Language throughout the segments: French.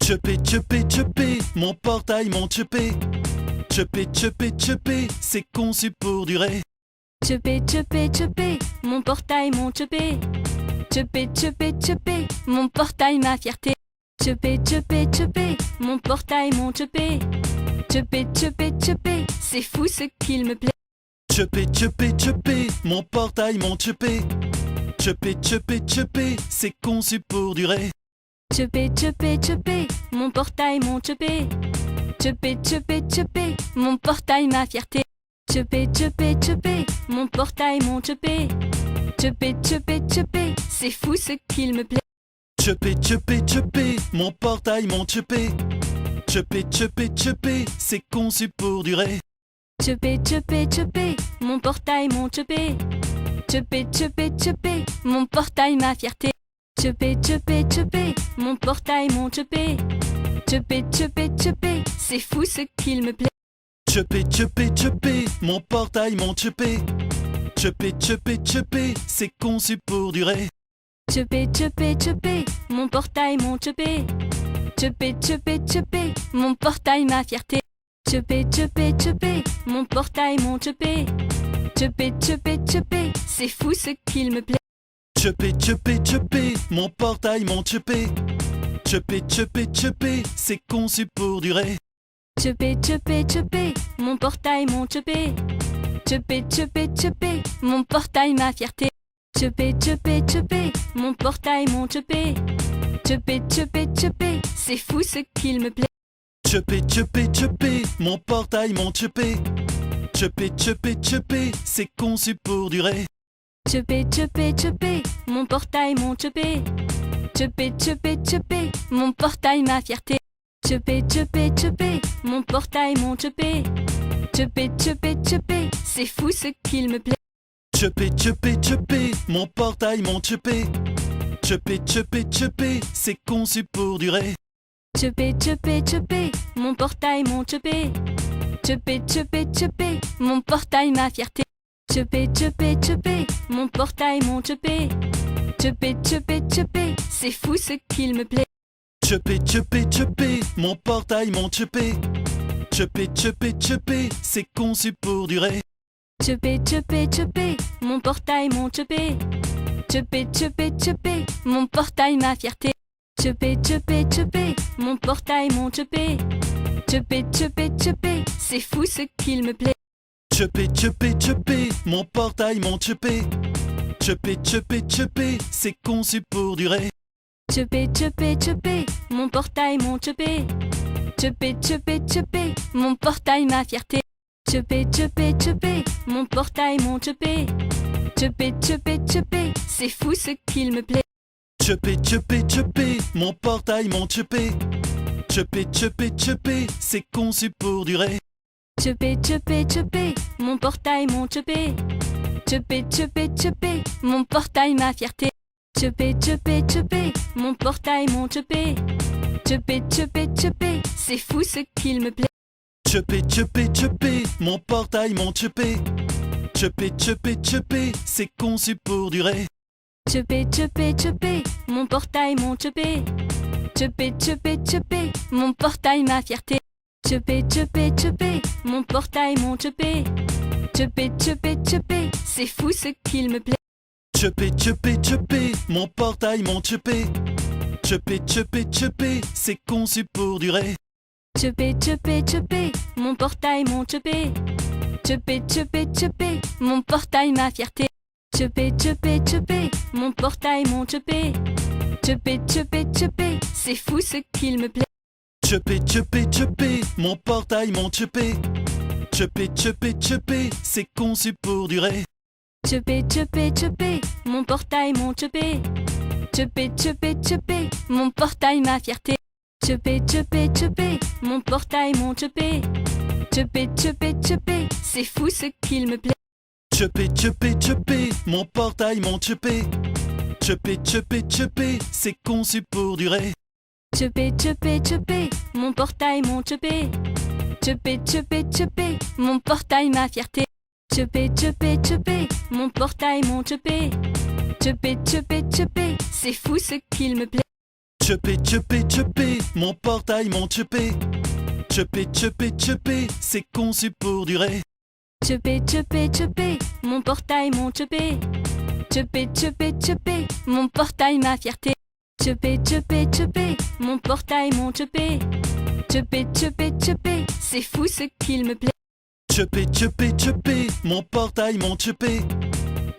Tchepé, tchepé, tchepé, mon portail, mon tchepé. Tchepé, tchepé, tchepé, c'est conçu pour durer. Tchepé, tchepé, tchepé, mon portail, mon tchepé. Tchepé, tchepé, tchepé, mon portail, ma fierté. Tchepé, tchepé, tchepé, mon portail, mon tchepé. Tchepé, tchepé, tchepé, c'est fou ce qu'il me plaît. Tchepé, tchepé, tchepé, mon portail, mon tchepé. Tchepé, tchepé, tchepé, c'est conçu pour durer. Tchepé, tchepé, tchepé, mon portail, mon tchepé. Tchepé, tchepé, tchepé, mon portail, ma fierté. Tchepé, tchepé, tchepé, mon portail, mon tchepé. Tchepé, tchepé, tchepé, c'est fou ce qu'il me plaît. Tchepé, tchepé, tchepé, mon portail, mon tchepé. Tchepé, tchepé, tchepé, c'est conçu pour durer. Tchepé, tchepé, tchepé, mon portail, mon tchepé. Tchepé, tchepé, tchepé, mon portail, ma fierté. Tchepé, tchepé, tchepé, mon portail, mon tchepé. Tchepé, tchepé, tchepé, c'est fou ce qu'il me plaît. Tchepé, tchepé, tchepé, mon portail, mon tchepé. Tchepé, tchepé, tchepé, c'est conçu pour durer. Tchepé, tchepé, tchepé, mon portail, mon tchepé. Tchepé, tchepé, tchepé, mon portail, ma fierté. Tchepé, tchepé, tchepé, mon portail, mon tchepé. Tchepé, tchepé, tchepé, c'est fou ce qu'il me plaît. Tchepé, tchepé, tchepé, mon portail, mon tchepé. Tchepé, tchepé, tchepé, c'est conçu pour durer. Tchepé, tchepé, tchepé, mon portail, mon tchepé. Tchepé, tchepé, tchepé, mon portail, ma fierté. Tchepé, tchepé, tchepé, mon portail, mon tchepé. Tchepé, tchepé, tchepé, c'est fou ce qu'il me plaît. Tchepé, tchepé, tchepé, mon portail, mon tchepé. Tchepé, tchepé, tchepé, c'est conçu pour durer. Tchepé, tchepé, tchepé, mon portail, mon tchepé. Tchepé, tchepé, tchepé, mon portail, ma fierté. Tchepé, tchepé, tchepé, mon portail, mon tchepé. Tchepé, tchepé, tchepé, c'est fou ce qu'il me plaît. Tchepé, tchepé, tchepé, mon portail, mon tchepé. Tchepé, tchepé, tchepé, c'est conçu pour durer. Tchepé, tchepé, tchepé, mon portail, mon tchepé. Tchepé, tchepé, tchepé, mon portail, ma fierté. Tchepé, tchepé, tchepé, mon portail, mon tchepé. Tchepé, tchepé, tchepé, c'est fou ce qu'il me plaît. Tchepé, tchepé, tchepé, mon portail, mon tchepé. Tchepé, tchepé, tchepé, c'est conçu pour durer. Tchepé, tchepé, tchepé, mon portail, mon tchepé. Tchepé, tchepé, tchepé, mon portail, ma fierté. Tchepé, tchepé, tchepé, mon portail, mon tchepé. Tchepé, tchepé, tchepé, c'est fou ce qu'il me plaît. Tchepé, tchepé, tchepé, mon portail, mon tchepé. Tchepé, tchepé, tchepé, c'est conçu pour durer. Tchepé, tchepé, tchepé, mon portail, mon tchepé. Tchepé, tchepé, tchepé, mon portail, ma fierté. Tchepé, tchepé, tchepé, mon portail, mon tchepé. Tchepé, tchepé, tchepé, c'est fou ce qu'il me plaît. Tchepé, tchepé, tchepé, mon portail, mon tchepé. Tchepé, tchepé, tchepé, c'est conçu pour durer. Tchepé, tchepé, tchepé, mon portail, mon tchepé. Tchepé, tchepé, tchepé, mon portail, ma fierté. Tchepé, tchepé, tchepé, mon portail, mon tchepé. Tchepé, tchepé, tchepé, c'est fou ce qu'il me plaît. Tchepé, tchepé, tchepé, mon portail, mon tchepé. Tchepé, tchepé, tchepé, c'est conçu pour durer. Tchepé, tchepé, tchepé, mon portail, mon tchepé. Tchepé, tchepé, tchepé, mon portail, ma fierté. Tchepé, tchepé, tchepé, mon portail, mon tchepé. Tchepé, tchepé, tchepé, c'est fou ce qu'il me plaît. Tchepé, tchepé, tchepé, mon portail, mon tchepé. Tchepé, tchepé, tchepé, c'est conçu pour durer. Tchepé, tchepé, tchepé, mon portail, mon tchepé. Tchepé, tchepé, tchepé, mon portail, ma fierté. Tchepé, tchepé, tchepé, mon portail, mon tchepé. Tchepé, tchepé, tchepé, c'est fou ce qu'il me plaît. Tchepé, tchepé, tchepé, mon portail, mon tchepé. Tchepé, tchepé, tchepé, c'est conçu pour durer. Tchepé, tchepé, tchepé, mon portail, mon tchepé. Tchepé, tchepé, tchepé, mon portail, ma fierté. Tchepé, tchepé, tchepé, mon portail, mon tchepé. Tchepé, tchepé, tchepé, c'est fou ce qu'il me plaît. Tchepé, tchepé, tchepé, mon portail, mon tchepé. Tchepé, tchepé, tchepé, c'est conçu pour durer. Tchepé, tchepé, tchepé, mon portail, mon tchepé. Tchepé, tchepé, tchepé, mon portail, ma fierté. Tchepé, tchepé, tchepé, mon portail, mon tchepé. Tchepé, tchepé, tchepé, c'est fou ce qu'il me plaît. Tchupé, tchupé, tchupé, mon portail, mon tchupé. Tchupé, tchupé, tchupé, c'est conçu pour durer. Tchupé, tchupé, tchupé, mon portail, mon tchupé. Tchupé, tchupé, tchupé, mon portail, ma fierté. Tchupé, tchupé, tchupé, mon portail, mon tchupé. Tchupé, tchupé, tchupé, c'est fou ce qu'il me plaît. Tchupé, tchupé, tchupé, mon portail, mon tchupé.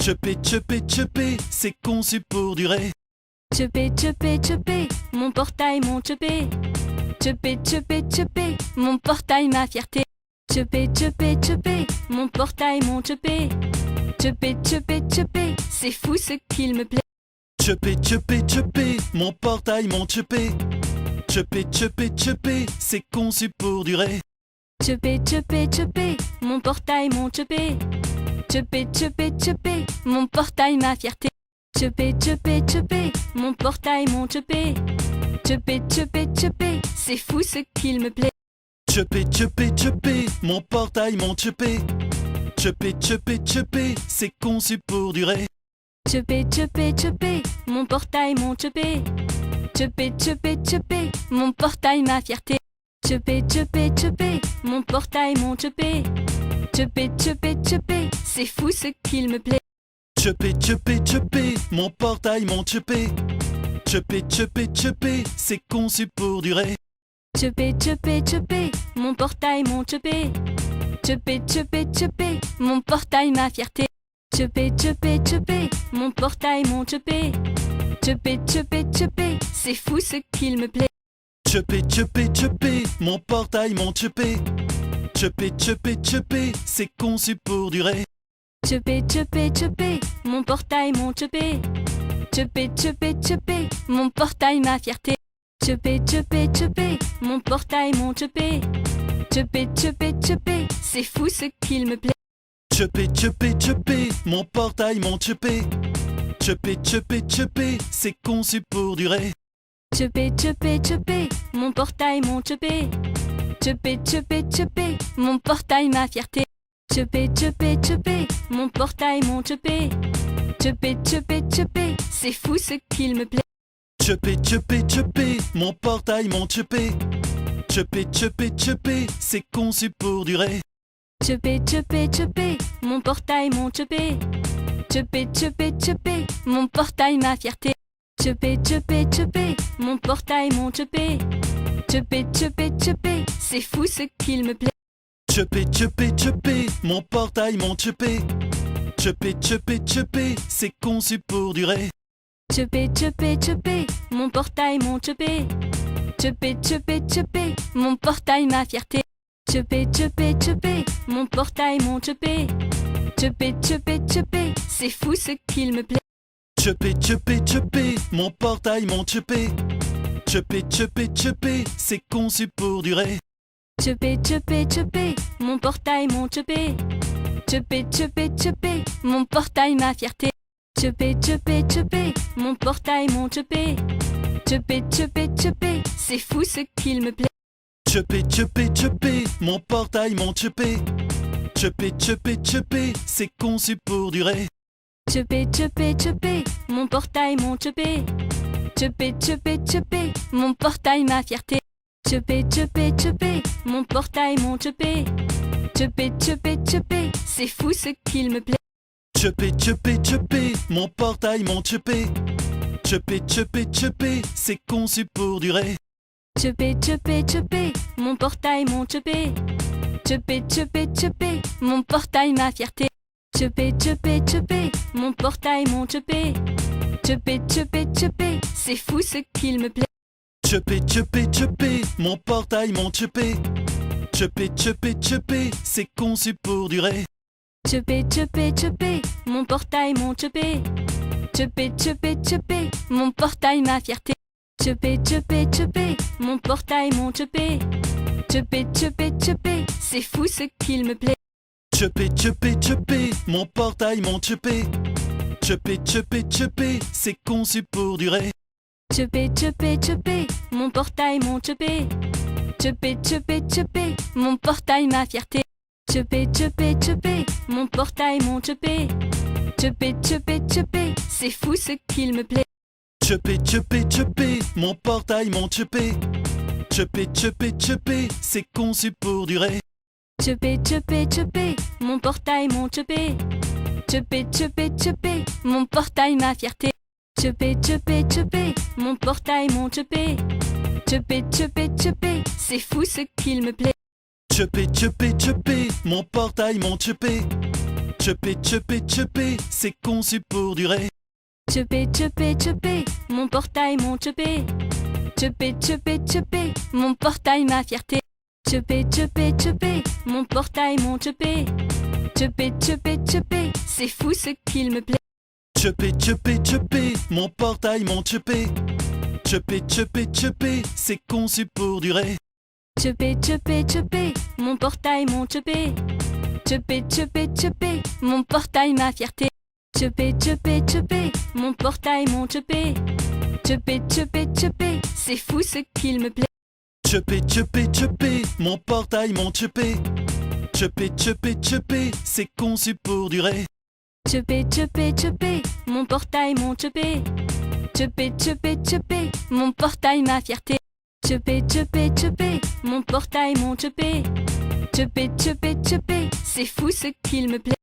Tchupé, tchupé, tchupé, c'est conçu pour durer. Tchupé, tchupé, tchupé, mon portail, mon tchupé. Tchupé, tchupé, tchupé, mon portail, ma fierté. Tchupé, tchupé, tchupé, mon portail, mon tchupé. Tchupé, tchupé, tchupé, c'est fou ce qu'il me plaît. Tchupé, tchupé, tchupé, mon portail, mon tchupé. Tchupé, tchupé, tchupé, c'est conçu pour durer. Tchupé, tchupé, tchupé, mon portail, mon tchupé. Tchupé, tchupé, tchupé, mon portail, ma fierté. Tchupé, tchupé, tchupé, mon portail, mon tchupé. Tchupé, tchupé, tchupé, c'est fou ce qu'il me plaît. Tchupé, tchupé, tchupé, mon portail, mon tchupé. Tchupé, tchupé, tchupé, c'est conçu pour durer. Tchupé, tchupé, tchupé, mon portail, mon tchupé. Tchupé, tchupé, tchupé, mon portail, ma fierté. Tchupé, tchupé, tchupé, mon portail, mon tchupé. Tchupé, tchupé, tchupé, c'est fou ce qu'il me plaît. Tchupé, tchupé, tchupé, mon portail, mon tchupé. Tchupé, tchupé, tchupé, c'est conçu pour durer. Tchupé, tchupé, tchupé, mon portail, mon tchupé. Tchupé, tchupé, tchupé, mon portail, ma fierté. Tchupé, tchupé, tchupé, mon portail, mon tchupé. Tchupé, tchupé, tchupé, c'est fou ce qu'il me plaît. Tchupé, tchupé, tchupé, mon portail, mon tchupé. Tchupé, tchupé, tchupé, c'est conçu pour durer. Tchupé, tchupé, tchupé, mon portail, mon tchupé. Tchupé, tchupé, tchupé, mon portail, ma fierté. Tchupé, tchupé, tchupé, mon portail, mon tchupé. Tchupé, tchupé, tchupé, c'est fou ce qu'il me plaît. Tchupé, tchupé, tchupé, mon portail, mon tchupé. Tchupé, tchupé, tchupé, c'est conçu pour durer. Tchupé, tchupé, tchupé, mon portail, mon tchupé. Tchupé, tchupé, tchupé, mon portail, ma fierté. Tchupé, tchupé, tchupé, mon portail, mon tchupé. Tchupé, tchupé, tchupé, c'est fou ce qu'il me plaît. Tchupé, tchupé, tchupé, mon portail, mon tchupé. Tchupé, tchupé, tchupé, c'est conçu pour durer. Tchupé, tchupé, tchupé, mon portail, mon tchupé. Tchupé, tchupé, tchupé, mon portail, ma fierté. Tchupé, tchupé, tchupé, mon portail, mon tchupé. Tchupé, tchupé, tchupé, c'est fou ce qu'il me plaît. Tchupé, tchupé, tchupé, mon portail, mon tchupé. Tchupé, tchupé, tchupé, c'est conçu pour durer. Tchupé, tchupé, tchupé, mon portail, mon tchupé. Tchupé, tchupé, tchupé, mon portail, ma fierté. Tchupé, tchupé, tchupé, mon portail, mon tchupé. Tchupé, tchupé, tchupé, c'est fou ce qu'il me plaît. Tchupé, tchupé, tchupé, mon portail, mon tchupé. Tchupé, tchupé, tchupé, c'est conçu pour durer. Tchupé, tchupé, tchupé, mon portail, mon tchupé. Tchupé, tchupé, tchupé, mon portail, ma fierté. Tchupé, tchupé, tchupé, mon portail, mon tchupé. Tchupé, tchupé, tchupé, c'est fou ce qu'il me plaît. Tchupé, tchupé, tchupé, mon portail, mon tchupé. Tchupé, tchupé, tchupé, c'est conçu pour durer. Tchupé, tchupé, tchupé, mon portail, mon tchupé. Tchupé, tchupé, tchupé, mon portail, ma fierté. Tchupé, tchupé, tchupé, mon portail, mon tchupé. Tchupé, tchupé, tchupé, c'est fou ce qu'il me plaît. Tchupé, tchupé, tchupé, mon portail, mon tchupé. Tchupé, tchupé, tchupé, c'est conçu pour durer. Tchupé, tchupé, tchupé, mon portail, mon tchupé. Tchupé, tchupé, tchupé, mon portail, ma fierté. Tchupé, tchupé, tchupé, mon portail, mon tchupé. Tchupé, tchupé, tchupé, c'est fou ce qu'il me plaît. Tchupé, tchupé, tchupé, mon portail, mon tchupé. Tchupé, tchupé, tchupé, c'est conçu pour durer. Tchupé, tchupé, tchupé, mon portail, mon tchupé. Tchupé, tchupé, tchupé, mon portail, ma fierté. Tchupé, tchupé, tchupé, mon portail, mon tchupé. Tchupé, tchupé, tchupé, c'est fou ce qu'il me plaît. Tchupé, tchupé, tchupé, mon portail, mon tchupé. Tchupé, tchupé, tchupé, c'est conçu pour durer. Tchupé, tchupé, tchupé, mon portail, mon tchupé. Tchupé, tchupé, tchupé, mon portail, ma fierté. Tchupé, tchupé, tchupé, mon portail, mon tchupé. Tchupé, tchupé, tchupé, c'est fou ce qu'il me plaît. Tchupé, tchupé, tchupé, mon portail, mon tchupé. Tchupé, tchupé, tchupé, c'est conçu pour durer. Tchupé, tchupé, tchupé, mon portail, mon tchupé. Tchupé, tchupé, tchupé, mon portail, ma fierté. Tchupé, tchupé, tchupé, mon portail, mon tchupé. Tchupé, tchupé, tchupé, c'est fou ce qu'il me plaît. Tchupé, tchupé, tchupé, mon portail, mon tchupé. Tchupé, tchupé, tchupé, c'est conçu pour durer. Tchupé, tchupé, tchupé, mon portail, mon tchupé. Tchupé, tchupé, tchupé, mon portail, ma fierté. Tchupé, tchupé, tchupé, mon portail, mon tchupé. Tchupé, tchupé, tchupé, c'est fou ce qu'il me plaît. Tchupé, tchupé, tchupé, mon portail, mon tchupé. Tchupé, tchupé, tchupé, c'est conçu pour durer. Tchupé, tchupé, tchupé, mon portail, mon tchupé. Tchupé, tchupé, tchupé, mon portail, ma fierté. Tchupé, tchupé, tchupé, mon portail, mon tchupé. Tchupé, tchupé, tchupé, c'est fou ce qu'il me plaît. Tchupé, tchupé, tchupé, mon portail, mon tchupé. Tchupé, tchupé, tchupé, c'est conçu pour durer. Tchupé, tchupé, tchupé, mon portail, mon tchupé. Tchupé, tchupé, tchupé, mon portail, ma fierté. Tchupé, tchupé, tchupé, mon portail, mon tchupé. Tchupé, tchupé, tchupé, c'est fou ce qu'il me plaît.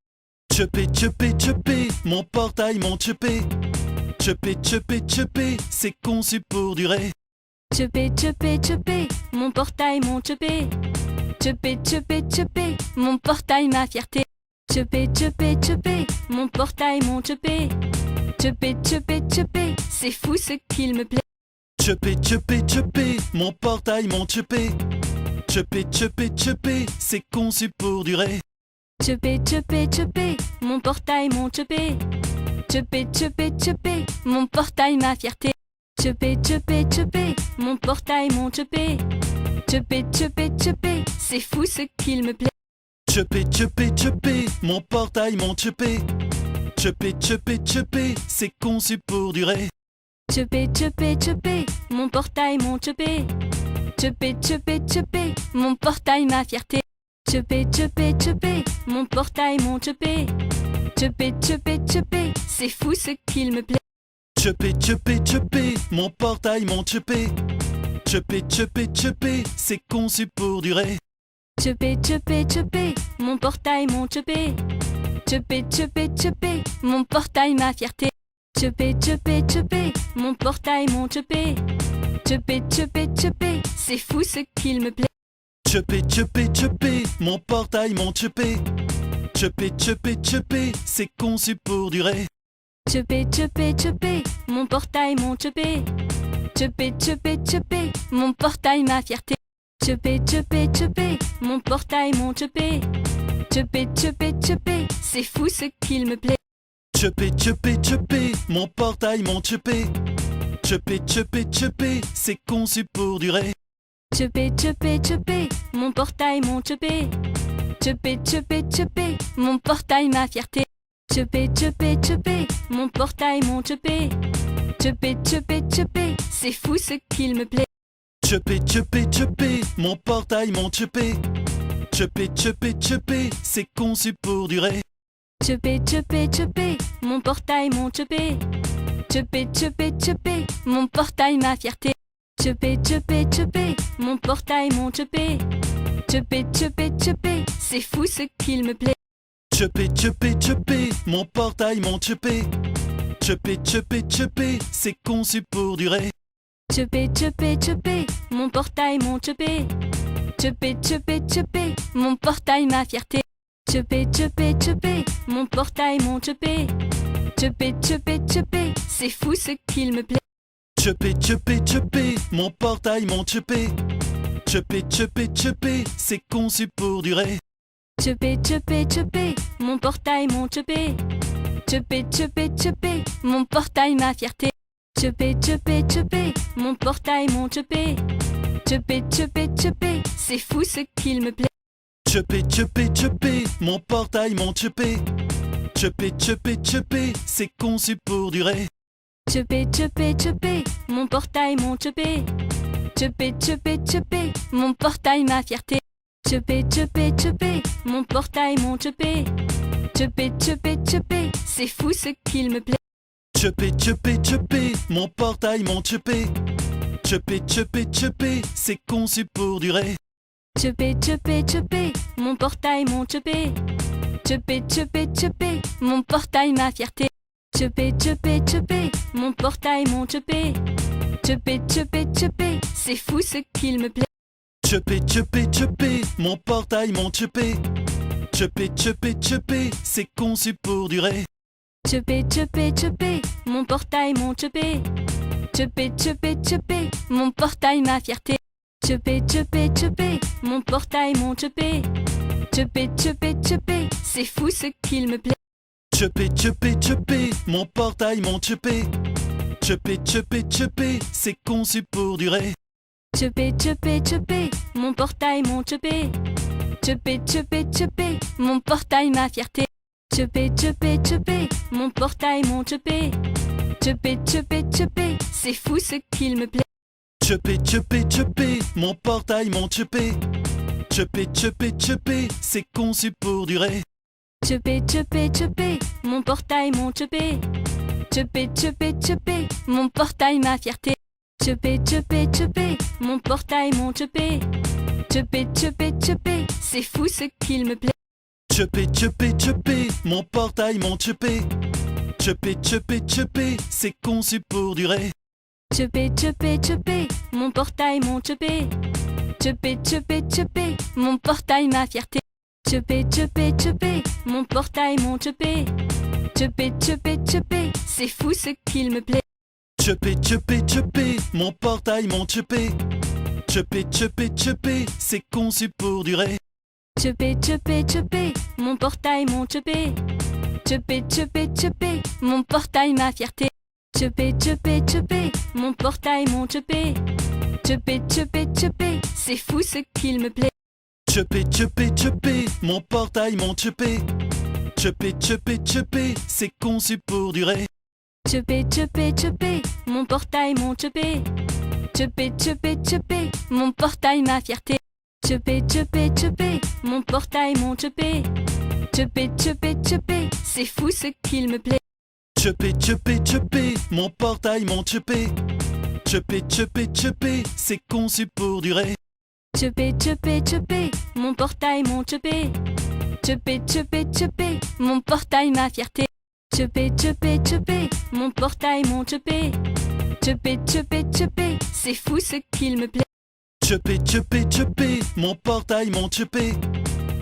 Tchupé, tchupé, tchupé, mon portail, mon tchupé. Tchupé, tchupé, tchupé, c'est conçu pour durer. Tchupé, tchupé, tchupé, mon portail, mon tchupé. Tchupé, tchupé, tchupé, mon portail, ma fierté. Tchupé, tchupé, tchupé, mon portail, mon tchupé. Tchupé, tchupé, tchupé, c'est fou ce qu'il me plaît. Tchupé, tchupé, tchupé, mon portail, mon tchupé. Tchupé, tchupé, tchupé, c'est conçu pour durer. Tchupé, tchupé, tchupé, mon portail, mon tchupé. Tchupé, tchupé, tchupé, mon portail, ma fierté. Tchupé, tchupé, tchupé, mon portail, mon tchupé. Tchupé, tchupé, tchupé, c'est fou ce qu'il me plaît. Tchupé, tchupé, tchupé, mon portail, mon tchupé. Tchupé, tchupé, tchupé, c'est conçu pour durer. Tchupé, tchupé, tchupé, mon portail, mon tchupé. Tchupé, tchupé, tchupé, mon portail, ma fierté. Tchupé, tchupé, tchupé, mon portail, mon tchupé. Tchupé, tchupé, tchupé, c'est fou ce qu'il me plaît. Tchupé, tchupé, tchupé, mon portail, mon tchupé. Tchupé, tchupé, tchupé, c'est conçu pour durer. Tchupé, tchupé, tchupé, mon portail, mon tchupé. Tchupé, tchupé, tchupé, mon portail, ma fierté. Tchupé, tchupé, tchupé, mon portail, mon tchupé. Tchupé, tchupé, tchupé, c'est fou ce qu'il me plaît. Tchupé, tchupé, tchupé, mon portail, mon tchupé. Tchupé, tchupé, tchupé, c'est conçu pour durer. Tchupé, tchupé, tchupé, mon portail, mon tchupé. Tchupé, tchupé, tchupé, mon portail, ma fierté. Tchupé, tchupé, tchupé, mon portail, mon tchupé. Tchupé, tchupé, tchupé, c'est fou ce qu'il me plaît. Tchupé, tchupé, tchupé, mon portail, mon tchupé. Tchupé, tchupé, tchupé, c'est conçu pour durer. Tchupé, tchupé, tchupé, mon portail, mon tchupé. Tchupé, tchupé, tchupé, mon portail, ma fierté. Tchupé, tchupé, tchupé, mon portail, mon tchupé. Tchupé, tchupé, tchupé, c'est fou ce qu'il me plaît. Tchupé, tchupé, tchupé, mon portail, mon tchupé. Tchupé, tchupé, tchupé, c'est conçu pour durer. Tchupé, tchupé, tchupé, mon portail, mon tchupé. Tchupé, tchupé, tchupé, mon portail, ma fierté. Tchupé, tchupé, tchupé, mon portail, mon tchupé. Tchupé, tchupé, tchupé, c'est fou ce qu'il me plaît. Tchupé, tchupé, tchupé, mon portail, mon tchupé. Tchupé, tchupé, tchupé, c'est conçu pour durer. Tchupé, tchupé, tchupé, mon portail, mon tchupé. Tchupé, tchupé, tchupé, mon portail, ma fierté. Tchupé, tchupé, tchupé, mon portail, mon tchupé. Tchupé, tchupé, tchupé, c'est fou ce qu'il me plaît. Tchupé, tchupé, tchupé, mon portail, mon tchupé. Tchupé, tchupé, tchupé, c'est conçu pour durer. Tchupé, tchupé, tchupé, mon portail, mon tchupé. Tchupé, tchupé, tchupé, mon portail, ma fierté. Tchupé, tchupé, tchupé, mon portail, mon tchupé. Tchupé, tchupé, tchupé, c'est fou ce qu'il me plaît. Tchupé, tchupé, tchupé, mon portail, mon tchupé. Tchupé, tchupé, tchupé, c'est conçu pour durer. Tchupé, tchupé, tchupé, mon portail, mon tchupé. Tchupé, tchupé, tchupé, mon portail, ma fierté. Tchupé, tchupé, tchupé, mon portail, mon tchupé. Tchupé, tchupé, tchupé, c'est fou ce qu'il me plaît. Tchupé, tchupé, tchupé, mon portail, mon tchupé. Tchupé, tchupé, tchupé, c'est conçu pour durer. Tchupé, tchupé, tchupé, mon portail, mon tchupé. Tchupé, tchupé, tchupé, mon portail, ma fierté. Tchupé, tchupé, tchupé, mon portail, mon tchupé. Tchupé, tchupé, tchupé, c'est fou ce qu'il me plaît. Tchupé, tchupé, tchupé, mon portail, mon tchupé. Tchupé, tchupé, tchupé, c'est conçu pour durer. Tchupé, tchupé, tchupé, mon portail, mon tchupé. Tchupé, tchupé, tchupé, mon portail, ma fierté. Tchupé, tchupé, tchupé, mon portail, mon tchupé. Tchupé, tchupé, tchupé, c'est fou ce qu'il me plaît. Tchupé, tchupé, tchupé, mon portail, mon tchupé. Tchupé, tchupé, tchupé, c'est conçu pour durer. Tchupé, tchupé, tchupé, mon portail, mon tchupé. Tchupé, tchupé, tchupé, mon portail, ma fierté. Tchupé, tchupé, tchupé, mon portail, mon tchupé. Tchupé, tchupé, tchupé, c'est fou ce qu'il me plaît. Tchupé, tchupé, tchupé, mon portail, mon tchupé. Tchupé, tchupé, tchupé, c'est conçu pour durer. Tchupé, tchupé, tchupé, mon portail, mon tchupé. Tchupé, tchupé, tchupé, mon portail, ma fierté. Tchupé, tchupé, tchupé, mon portail, mon tchupé. Tchupé, tchupé, tchupé, c'est fou ce qu'il me plaît. Tchupé, tchupé, tchupé, mon portail, mon tchupé. Tchupé, tchupé, tchupé, c'est conçu pour durer. Tchupé, tchupé, tchupé, mon portail, mon tchupé. Tchupé, tchupé, tchupé, mon portail, ma fierté. Tchupé, tchupé, tchupé, mon portail, mon tchupé. Tchupé, tchupé, tchupé, c'est fou ce qu'il me plaît. Tchupé, tchupé, tchupé, mon portail, mon tchupé. Tchupé, tchupé, tchupé, c'est conçu pour durer. Tchupé, tchupé, tchupé, mon portail, mon tchupé. Tchupé, tchupé, tchupé, mon portail, ma fierté. Tchupé, tchupé, tchupé, mon portail, mon tchupé. Tchupé, tchupé, tchupé, c'est fou ce qu'il me plaît. Tchupé, tchupé, tchupé, mon portail, mon tchupé. Tchupé, tchupé, tchupé, c'est conçu pour durer. Tchupé, tchupé, tchupé, mon portail, mon tchupé. Tchupé, tchupé, tchupé, mon portail, ma fierté. Tchupé, tchupé, tchupé, mon portail, mon tchupé. Tchupé, tchupé, tchupé, c'est fou ce qu'il me plaît. Tchupé, tchupé, tchupé, mon portail, mon tchupé. Tchupé, tchupé, tchupé, c'est conçu pour durer. Tchupé, tchupé, tchupé, mon portail, mon tchupé. Tchupé, tchupé, tchupé, mon portail, ma fierté. Tchupé, tchupé, tchupé, mon portail, mon tchupé. Tchupé, tchupé, tchupé, c'est fou ce qu'il me plaît. Tchupé, tchupé, tchupé, mon portail, mon tchupé.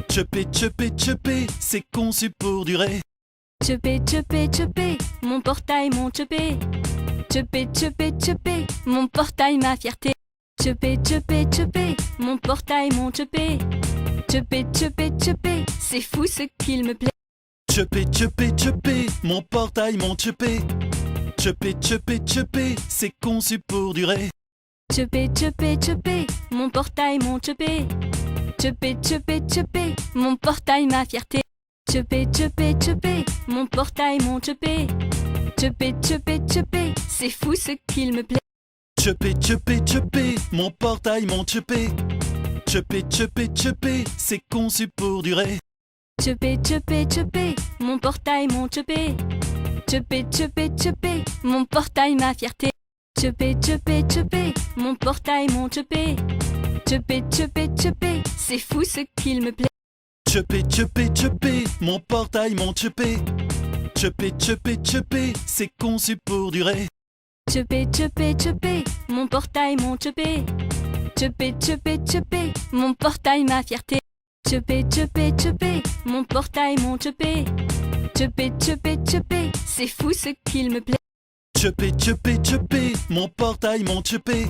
Tchupé, tchupé, tchupé, c'est conçu pour durer. Tchupé, tchupé, tchupé, mon portail, mon tchupé. Tchupé, tchupé, tchupé, mon portail, ma fierté. Tchupé, tchupé, tchupé, mon portail, mon tchupé. Tchupé, tchupé, tchupé, c'est fou ce qu'il me plaît. Tchupé, tchupé, tchupé, mon portail, mon tchupé. Tchupé, tchupé, tchupé, c'est conçu pour durer. Tchupé, tchupé, tchupé, mon portail, mon tchupé. Tchupé, tchupé, tchupé, mon portail, ma fierté. Tchupé, tchupé, tchupé, mon portail, mon tchupé. Tchupé, tchupé, tchupé, c'est fou ce qu'il me plaît. Tchupé, tchupé, tchupé, mon portail, mon tchupé. Tchupé, tchupé, tchupé, c'est conçu pour durer. Tchupé, tchupé, tchupé, mon portail, mon tchupé. Tchupé, tchupé, tchupé, mon portail, ma fierté. Tchupé, tchupé, tchupé, mon portail, mon tchupé. Tchupé, tchupé, tchupé, c'est fou ce qu'il me plaît. Tchupé, tchupé, tchupé, mon portail, mon tchupé. Tchupé, tchupé, tchupé, c'est conçu pour durer. Tchupé, tchupé, tchupé, mon portail, mon tchupé. Tchupé, tchupé, tchupé, mon portail, ma fierté. Tchupé, tchupé, tchupé, mon portail, mon tchupé. Tchupé, tchupé, tchupé, c'est fou ce qu'il me plaît. Tchupé, tchupé, tchupé, mon portail, mon tchupé.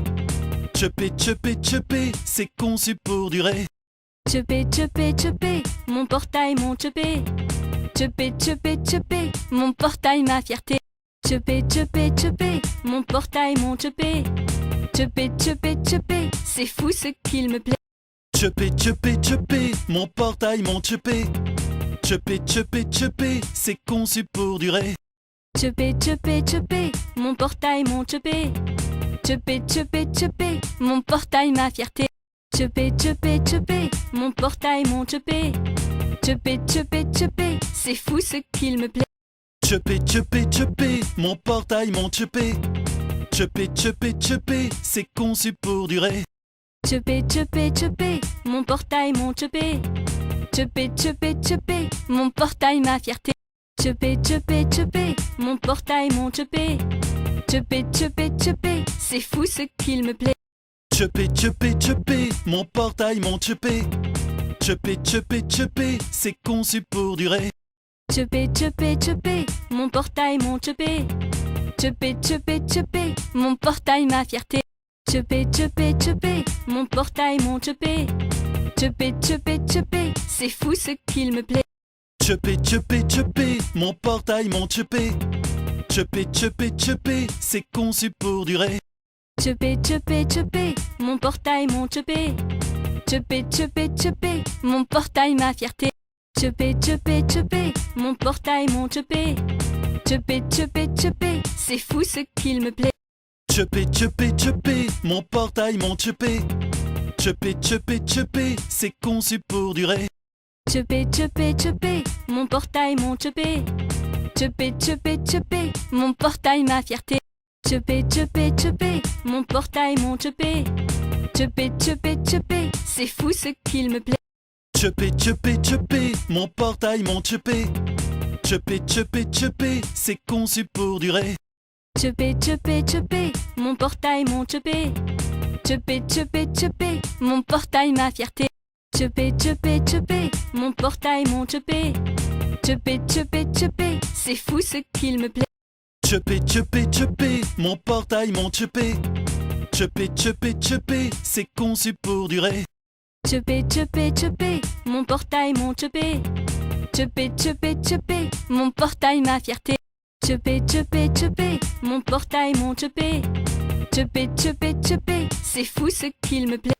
Tchupé, tchupé, tchupé, c'est conçu pour durer. Tchupé, tchupé, tchupé, mon portail, mon tchupé. Tchupé, tchupé, tchupé, mon portail, ma fierté. Tchupé, tchupé, tchupé, mon portail, mon tchupé. Tchupé, tchupé, tchupé, c'est fou ce qu'il me plaît. Tchupé, tchupé, tchupé, mon portail, mon tchupé. Tchupé, tchupé, tchupé, c'est conçu pour durer. Tchupé, tchupé, tchupé, mon portail, mon tchupé. Tchupé, tchupé, tchupé, mon portail, ma fierté. Tchupé, tchupé, tchupé, mon portail, mon tchupé. Tchupé, tchupé, tchupé, c'est fou ce qu'il me plaît. Tchupé, tchupé, tchupé, mon portail, mon tchupé. Tchupé, tchupé, tchupé, c'est conçu pour durer. Tchupé, tchupé, tchupé, mon portail, mon tchupé. Tchupé, tchupé, tchupé, mon portail, ma fierté. Tchupé, tchupé, tchupé, mon portail, mon tchupé. Tchupé, tchupé, tchupé, c'est fou ce qu'il me plaît. Tchupé, tchupé, tchupé, mon portail, mon tchupé. Tchupé, tchupé, tchupé, c'est conçu pour durer. Tchupé, tchupé, tchupé, mon portail, mon tchupé. Tchupé, tchupé, tchupé, mon portail, ma fierté. Tchupé, tchupé, tchupé, mon portail, mon tchupé. Tchupé, tchupé, tchupé, c'est fou ce qu'il me plaît. Tchupé, tchupé, tchupé, mon portail, mon tchupé. Tchupé, tchupé, tchupé, c'est conçu pour durer. Tchupé, tchupé, tchupé, mon portail, mon tchupé. Tchupé, tchupé, tchupé, mon portail, ma fierté. Tchupé, tchupé, tchupé, mon portail, mon tchupé. Tchupé, tchupé, tchupé, c'est fou ce qu'il me plaît. Tchupé, tchupé, tchupé, mon portail, mon tchupé. Tchupé, tchupé, tchupé, c'est conçu pour durer. Tchupé, tchupé, tchupé, mon portail, mon tchupé. Tchupé, tchupé, tchupé, mon portail, ma fierté. Tchupé, tchupé, tchupé, mon portail, mon tchupé. Tchupé, tchupé, tchupé, c'est fou ce qu'il me plaît. Tchupé, tchupé, tchupé, mon portail, mon tchupé. Tchupé, tchupé, tchupé, c'est conçu pour durer. Tchupé, tchupé, tchupé, mon portail, mon tchupé. Tchupé, tchupé, tchupé, mon portail, ma fierté. Tchupé, tchupé, tchupé, mon portail, mon tchupé. Tchupé, tchupé, tchupé, c'est fou ce qu'il me plaît. Tchupé, tchupé, tchupé, mon portail, mon tchupé. Tchupé, tchupé, tchupé, c'est conçu pour durer. Tchupé, tchupé, tchupé, mon portail, mon tchupé. Tchupé, tchupé, tchupé, mon portail, ma fierté. Tchupé, tchupé, tchupé, mon portail, mon tchupé. Tchupé, tchupé, tchupé, c'est fou ce qu'il me plaît.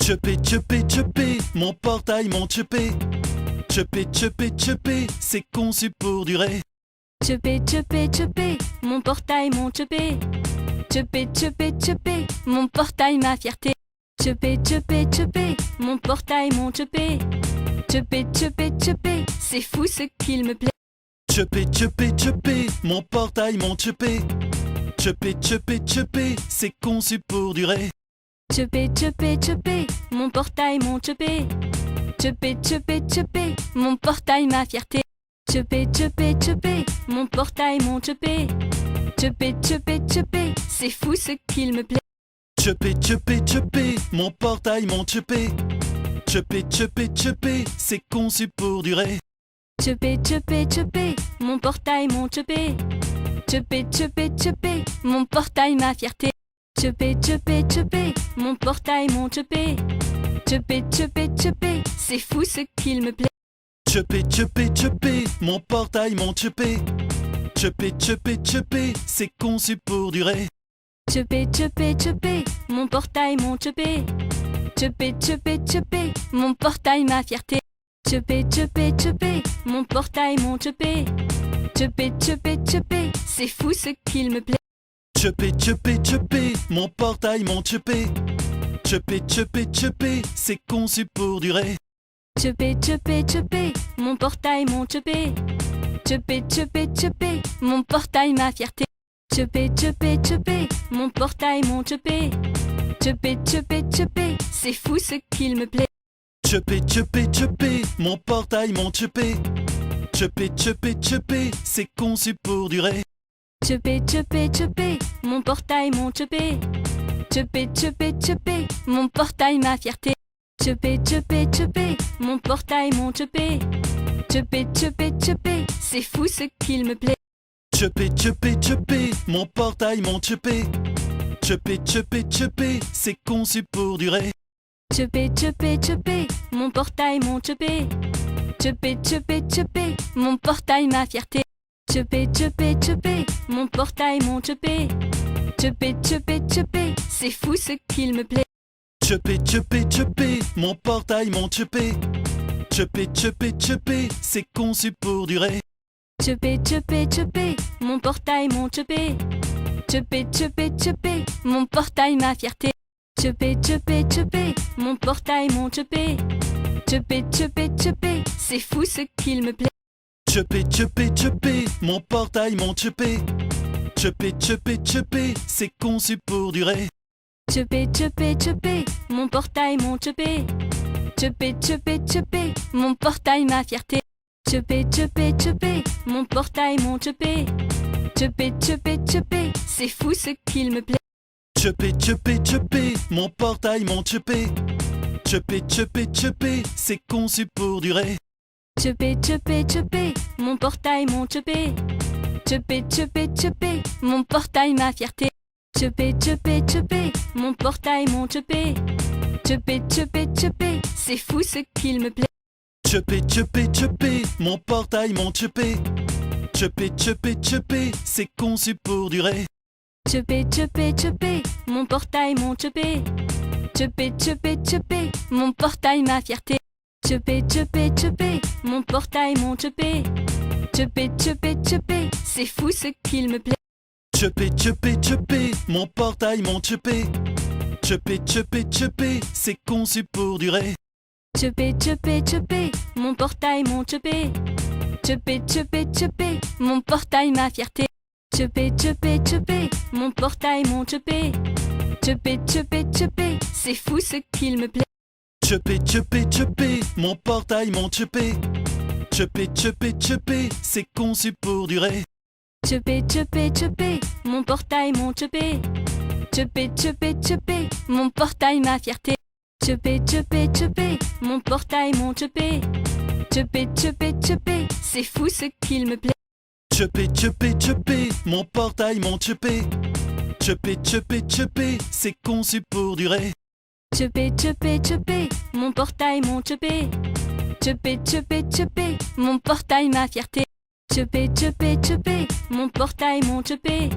Tchupé, tchupé, tchupé, mon portail, mon tchupé. Tchupé, tchupé, tchupé, c'est conçu pour durer. Tchupé, tchupé, tchupé, mon portail, mon tchupé. Tchupé, tchupé, tchupé, mon portail, ma fierté. Tchupé, tchupé, tchupé, mon portail, mon tchupé. Tchupé, tchupé, tchupé, c'est fou ce qu'il me plaît. Tchupé, tchupé, tchupé, mon portail, mon tchupé. Tchupé, tchupé, tchupé, c'est conçu pour durer. Tchupé, tchupé, tchupé, mon portail, mon tchupé. Tchupé, tchupé, tchupé, mon portail, ma fierté. Tchupé, tchupé, tchupé, mon portail, mon tchupé. Tchupé, tchupé, tchupé, c'est fou ce qu'il me plaît. Tchupé, tchupé, tchupé, mon portail, mon tchupé. Tchupé, tchupé, tchupé, c'est conçu pour durer. Tchupé, tchupé, tchupé, mon portail, mon tchupé. Tchupé, tchupé, tchupé, mon portail, ma fierté. Tchupé, tchupé, tchupé, mon portail, mon tchupé. Tchupé, tchupé, tchupé, c'est fou ce qu'il me plaît. Tchupé, tchupé, tchupé, mon portail, mon tchupé. Tchupé, tchupé, tchupé, c'est conçu pour durer. Tchupé, tchupé, tchupé, mon portail, mon tchupé. Tchupé, tchupé, tchupé, mon portail, ma fierté. Tchupé, tchupé, tchupé, mon portail, mon tchupé. Tchupé, tchupé, tchupé, c'est fou ce qu'il me plaît. Tchupé, tchupé, tchupé, mon portail, mon tchupé. Tchupé, tchupé, tchupé, c'est conçu pour durer. Tchupé, tchupé, tchupé, mon portail, mon tchupé. Tchupé, tchupé, tchupé, mon portail, ma fierté. Tchupé, tchupé, tchupé, mon portail, mon tchupé. Tchupé, tchupé, tchupé, c'est fou ce qu'il me plaît. Tchupé, tchupé, tchupé, mon portail, mon tchupé. Tchupé, tchupé, tchupé, c'est conçu pour durer. Tchupé, tchupé, tchupé, mon portail, mon tchupé. Tchupé, tchupé, tchupé, mon portail, ma fierté. Tchupé, tchupé, tchupé, mon portail, mon tchupé. Tchupé, tchupé, tchupé, c'est fou ce qu'il me plaît. Tchupé, tchupé, tchupé, mon portail, mon tchupé. Tchupé, tchupé, tchupé, c'est conçu pour durer. Tchupé, tchupé, tchupé, mon portail, mon tchupé. Tchupé, tchupé, tchupé, mon portail, ma fierté. Tchupé, tchupé, tchupé, mon portail, mon tchupé. Tchupé, tchupé, tchupé, c'est fou ce qu'il me plaît. Tchupé, tchupé, tchupé, mon portail, mon tchupé. Tchupé, tchupé, tchupé, c'est conçu pour durer. Tchupé, tchupé, tchupé, mon portail, mon tchupé. Tchupé, tchupé, tchupé, mon portail, ma fierté. Tchupé, tchupé, tchupé, mon portail, mon tchupé. Tchupé, tchupé, tchupé, c'est fou ce qu'il me plaît. Tchupé, tchupé, tchupé, mon portail, mon tchupé. Tchupé, tchupé, tchupé, c'est conçu pour durer. Tchupé, tchupé, tchupé, mon portail, mon tchupé. Tchupé, tchupé, tchupé, mon portail, ma fierté. Tchupé, tchupé, tchupé, mon portail, mon tchupé. Tchupé, tchupé, tchupé, c'est fou ce qu'il me plaît. Tchupé, tchupé, tchupé, mon portail, mon tchupé. Tchupé, tchupé, tchupé, c'est conçu pour durer. Tchupé, tchupé, tchupé, mon portail, mon tchupé. Tchupé, tchupé, tchupé, mon portail, ma fierté. Tchupé, tchupé, tchupé, mon portail, mon tchupé. Tchupé, tchupé, tchupé, c'est fou ce qu'il me plaît. Tchupé, tchupé, tchupé, mon portail, mon tchupé. Tchupé, tchupé, tchupé, c'est conçu pour durer. Tchupé, tchupé, tchupé, mon portail, mon tchupé. Tchupé, tchupé, tchupé, mon portail, ma fierté. Tchupé, tchupé, tchupé, mon portail, mon tchupé. Tchupé, tchupé, tchupé, c'est fou ce qu'il me plaît. Tchupé, tchupé, tchupé, mon portail, mon tchupé. Tchupé, tchupé, tchupé, c'est conçu pour durer. Tchupé, tchupé, tchupé, mon portail, mon tchupé. Tchupé, tchupé, tchupé, mon portail, ma fierté. Tchupé, tchupé, tchupé, mon portail, mon tchupé. Tchupé, tchupé, tchupé, c'est fou ce qu'il me plaît. Tchupé, tchupé, tchupé, mon portail, mon tchupé. Tchupé, tchupé, tchupé, c'est conçu pour durer. Tchupé, tchupé, tchupé, mon portail, mon tchupé. Tchupé, tchupé, tchupé, mon portail, ma fierté. Tchupé, tchupé, tchupé, mon portail, mon tchupé. Tchupé, tchupé, tchupé, c'est fou ce qu'il me plaît. Tchupé, tchupé, tchupé, mon portail, mon tchupé. Tchupé, tchupé, tchupé, c'est conçu pour durer. Tchupé, tchupé, tchupé, mon portail, mon tchupé. Tchupé, tchupé, tchupé, mon portail, ma fierté. Tchupé, tchupé, tchupé, mon portail, mon tchupé.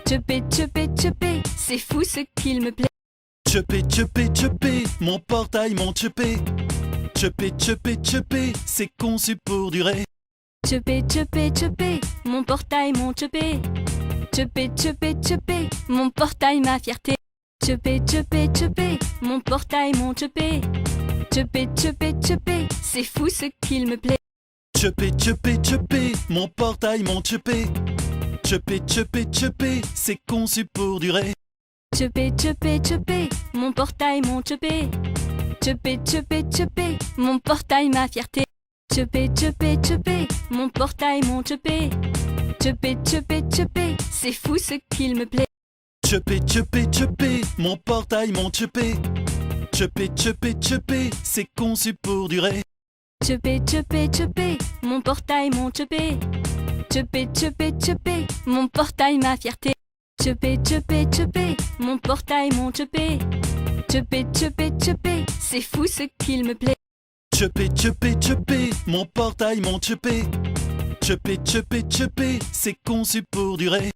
Tchupé, tchupé, tchupé, c'est fou ce qu'il me plaît. Tchupé, tchupé, tchupé, mon portail, mon tchupé. Tchupé, tchupé, tchupé, c'est conçu pour durer. Tchupé, tchupé, tchupé, mon portail, mon tchupé. Tchupé, tchupé, tchupé, mon portail, ma fierté. Tchupé, tchupé, tchupé, mon portail, mon tchupé. Tchupé, tchupé, tchupé, c'est fou ce qu'il me plaît. Tchupé, tchupé, tchupé, mon portail, mon tchupé. Tchupé, tchupé, tchupé, c'est conçu pour durer. Tchupé, tchupé, tchupé, mon portail, mon tchupé. Tchupé, tchupé, tchupé, mon portail, ma fierté. Tchupé, tchupé, tchupé, mon portail, mon tchupé. Tchupé, tchupé, tchupé, c'est fou ce qu'il me plaît. Tchupé, tchupé, tchupé, mon portail, mon tchupé. Tchupé, tchupé, tchupé, c'est conçu pour durer. Tchupé, tchupé, tchupé, mon portail, mon tchupé. Tchupé, tchupé, tchupé, mon portail, ma fierté. Tchupé, tchupé, tchupé, mon portail, mon tchupé. Tchupé, tchupé, tchupé, c'est fou ce qu'il me plaît. Tchupé, tchupé, tchupé, mon portail, mon tchupé. Tchupé, tchupé, tchupé, c'est conçu pour durer.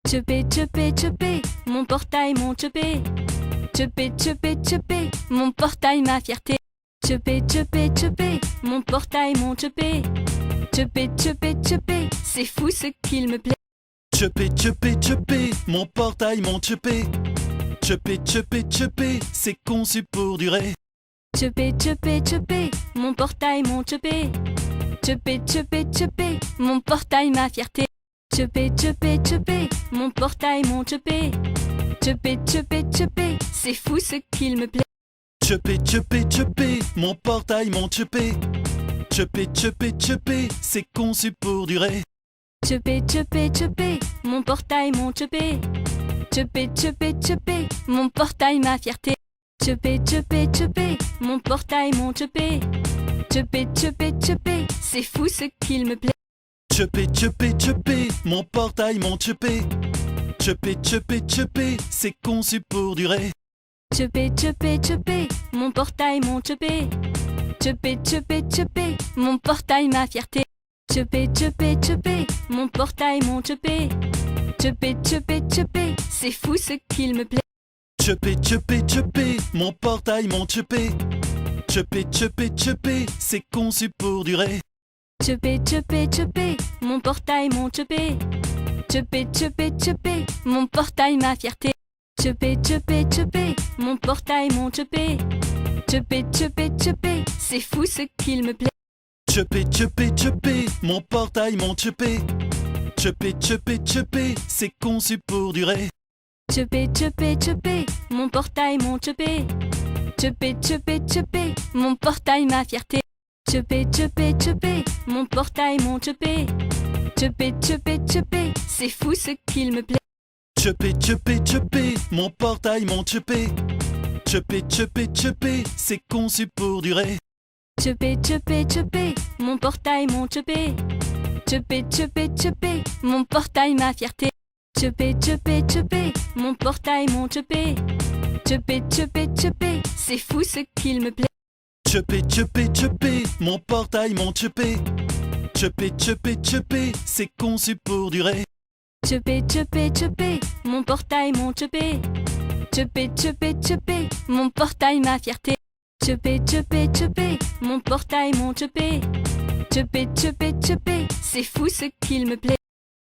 Tchupé, tchupé, tchupé, mon portail, mon tchupé. Tchupé, tchupé, tchupé, mon portail, ma fierté. Tchupé, tchupé, tchupé, mon portail, mon tchupé. Tchupé, tchupé, tchupé, c'est fou ce qu'il me plaît. Tchupé, tchupé, tchupé, mon portail, mon tchupé. Tchupé, tchupé, tchupé, c'est conçu pour durer. Tchupé, tchupé, tchupé, mon portail, mon tchupé. Tchupé, tchupé, tchupé, mon portail, ma fierté. Tchupé, tchupé, tchupé, mon portail, mon tchupé. Tchupé, tchupé, tchupé, c'est fou ce qu'il me plaît. Tchupé, tchupé, tchupé, mon portail, mon tchupé. Tchupé, tchupé, tchupé, c'est conçu pour durer. Tchupé, tchupé, tchupé, mon portail, mon tchupé. Tchupé, tchupé, tchupé, mon portail, ma fierté. Tchupé, tchupé, tchupé, mon portail, mon tchupé. Tchupé, tchupé, tchupé, c'est fou ce qu'il me plaît. Tchupé, tchupé, tchupé, mon portail, mon tchupé. Tchupé, tchupé, tchupé, c'est conçu pour durer. Tchupé, tchupé, tchupé, mon portail, mon tchupé. Tchupé, tchupé, tchupé, mon portail, ma fierté. Tchupé, tchupé, tchupé, mon portail, mon tchupé. Tchupé, tchupé, tchupé, c'est fou ce qu'il me plaît. Tchupé, tchupé, tchupé, mon portail, mon tchupé. Tchupé, tchupé, tchupé, c'est conçu pour durer. Tchupé, tchupé, tchupé, mon portail, mon tchupé. Tchupé, tchupé, tchupé, mon portail, ma fierté. Tchupé, tchupé, tchupé, mon portail, mon tchupé. Tchupé, tchupé, tchupé, c'est fou ce qu'il me plaît. Tchupé, tchupé, tchupé, mon portail, mon tchupé. Tchupé, tchupé, tchupé, c'est conçu pour durer. Tchupé, tchupé, tchupé, mon portail, mon tchupé. Tchupé, tchupé, tchupé, mon portail, ma fierté. Tchupé, tchupé, tchupé, mon portail, mon tchupé. Tchupé, tchupé, tchupé, c'est fou ce qu'il me plaît. Tchupé, tchupé, tchupé, mon portail, mon tchupé. Tchupé, tchupé, tchupé, c'est conçu pour durer. Tchupé, tchupé, tchupé, mon portail, mon tchupé. Tchupé, tchupé, tchupé, mon portail, ma fierté. Tchupé, tchupé, tchupé, mon portail, mon tchupé. Tchupé, tchupé, tchupé, c'est fou ce qu'il me plaît. Tchupé, tchupé, tchupé, mon portail, mon tchupé. Tchupé, tchupé, tchupé, c'est conçu pour durer. Tchupé, tchupé, tchupé, mon portail, mon tchupé. Tchupé, tchupé, tchupé, mon portail, ma fierté. Tchupé, tchupé, tchupé, mon portail, mon tchupé. Tchupé, tchupé, tchupé, c'est fou ce qu'il me plaît.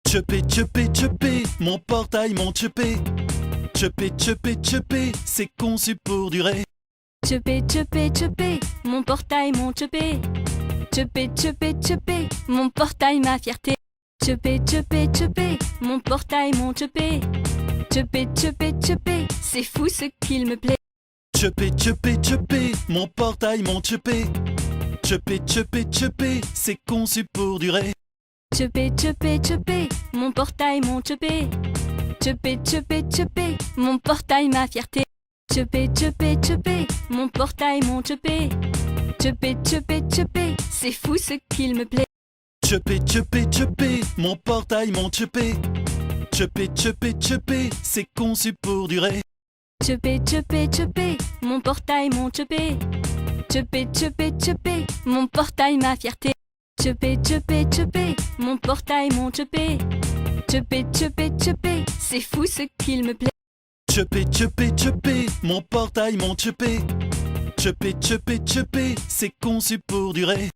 Tchupé, tchupé, tchupé, mon portail, mon tchupé. Tchupé, tchupé, tchupé, c'est conçu pour durer. Tchupé, tchupé, tchupé, mon portail, mon tchupé. Tchupé, tchupé, tchupé, mon portail, ma fierté. Tchupé, tchupé, tchupé, mon portail, mon tchupé. Tchupé, tchupé, tchupé, c'est fou ce qu'il me plaît. Tchupé, tchupé, tchupé, mon portail, mon tchupé. Tchupé, tchupé, tchupé, c'est conçu pour durer. Tchupé, tchupé, tchupé, mon portail, mon tchupé. Tchupé, tchupé, tchupé, mon portail, ma fierté. Tchupé, tchupé, tchupé, mon portail, mon tchupé. Tchupé, tchupé, tchupé, c'est fou ce qu'il me plaît. Tchupé, tchupé, tchupé, mon portail, mon tchupé. Tchupé, tchupé, tchupé, c'est conçu pour durer. Tchupé, tchupé, tchupé, mon portail, mon tchupé. Tchupé, tchupé, tchupé, mon portail, ma fierté. Tchupé, tchupé, tchupé, mon portail, mon tchupé. Tchupé, tchupé, tchupé, c'est fou ce qu'il me plaît. Tchupé, tchupé, tchupé, mon portail, mon tchupé. Tchupé, tchupé, tchupé, c'est conçu pour durer.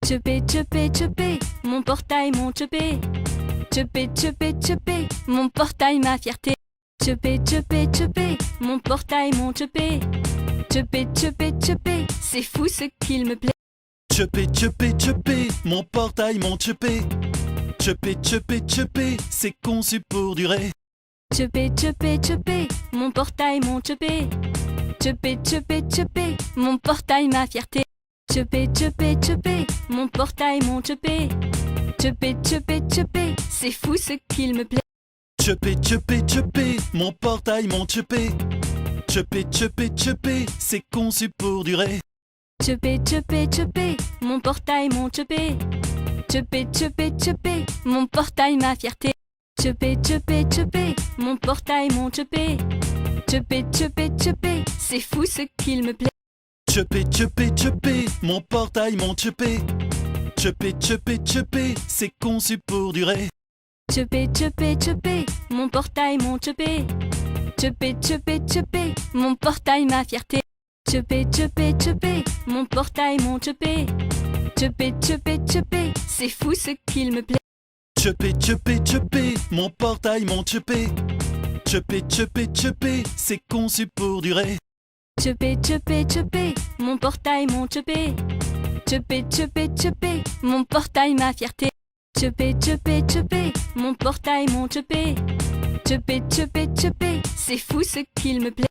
Tchupé, tchupé, tchupé, mon portail, mon tchupé. Tchupé, tchupé, tchupé, mon portail, ma fierté. Tchupé, tchupé, tchupé, mon portail, mon tchupé. Tchupé, tchupé, tchupé, c'est fou ce qu'il me plaît. Tchupé, tchupé, tchupé, mon portail, mon tchupé. Tchupé, tchupé, tchupé, c'est conçu pour durer. Tchupé, tchupé, tchupé, mon portail, mon tchupé. Tchupé, tchupé, tchupé, mon portail, ma fierté. Tchupé, tchupé, tchupé, mon portail, mon tchupé. Tchupé, tchupé, tchupé, c'est fou ce qu'il me plaît. Tchupé, tchupé, tchupé, mon portail, mon tchupé. Tchupé, tchupé, tchupé, c'est conçu pour durer. Tchupé, tchupé, tchupé, mon portail, mon tchupé. Tchupé, tchupé, tchupé, mon portail, ma fierté. Tchupé, tchupé, tchupé, mon portail, mon tchupé. Tchupé, tchupé, tchupé, c'est fou ce qu'il me plaît. Tchupé, tchupé, tchupé, mon portail, mon tchupé. Tchupé, tchupé, tchupé, c'est conçu pour durer. Tchupé, tchupé, tchupé, mon portail, mon tchupé. Tchupé, tchupé, tchupé, mon portail, ma fierté. Tchupé, tchupé, tchupé, mon portail, mon tchupé. Tchupé, tchupé, tchupé, c'est fou ce qu'il me plaît. Tchupé, tchupé, tchupé, mon portail, mon tchupé. Tchupé, tchupé, tchupé, c'est conçu pour durer. Tchupé, tchupé, tchupé, mon portail, mon tchupé. Tchupé, tchupé, tchupé, mon portail, ma fierté. Tchupé, tchupé, tchupé, mon portail, mon tchupé. Tchupé, tchupé, tchupé, c'est fou ce qu'il me plaît.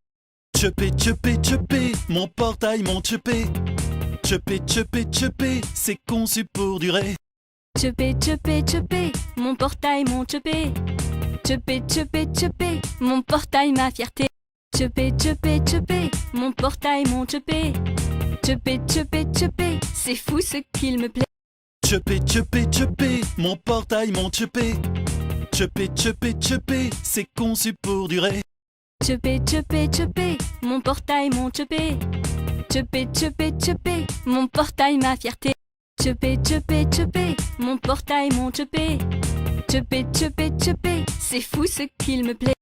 Tchupé, tchupé, tchupé, mon portail, mon tchupé. Tchupé, tchupé, tchupé, c'est conçu pour durer. Tchupé, tchupé, tchupé, mon portail, mon tchupé. Tchupé, tchupé, tchupé, mon portail, ma fierté. Tchupé, tchupé, tchupé, mon portail, mon tchupé. Tchupé, tchupé, tchupé, c'est fou ce qu'il me plaît. Tchupé, tchupé, tchupé, mon portail, mon tchupé. Tchupé, tchupé, tchupé, c'est conçu pour durer. Tchupé, tchupé, tchupé, mon portail, mon tchupé. Tchupé, tchupé, tchupé, mon portail, ma fierté. Tchupé, tchupé, tchupé, mon portail, mon tchupé. Tchupé, tchupé, tchupé, c'est fou ce qu'il me plaît.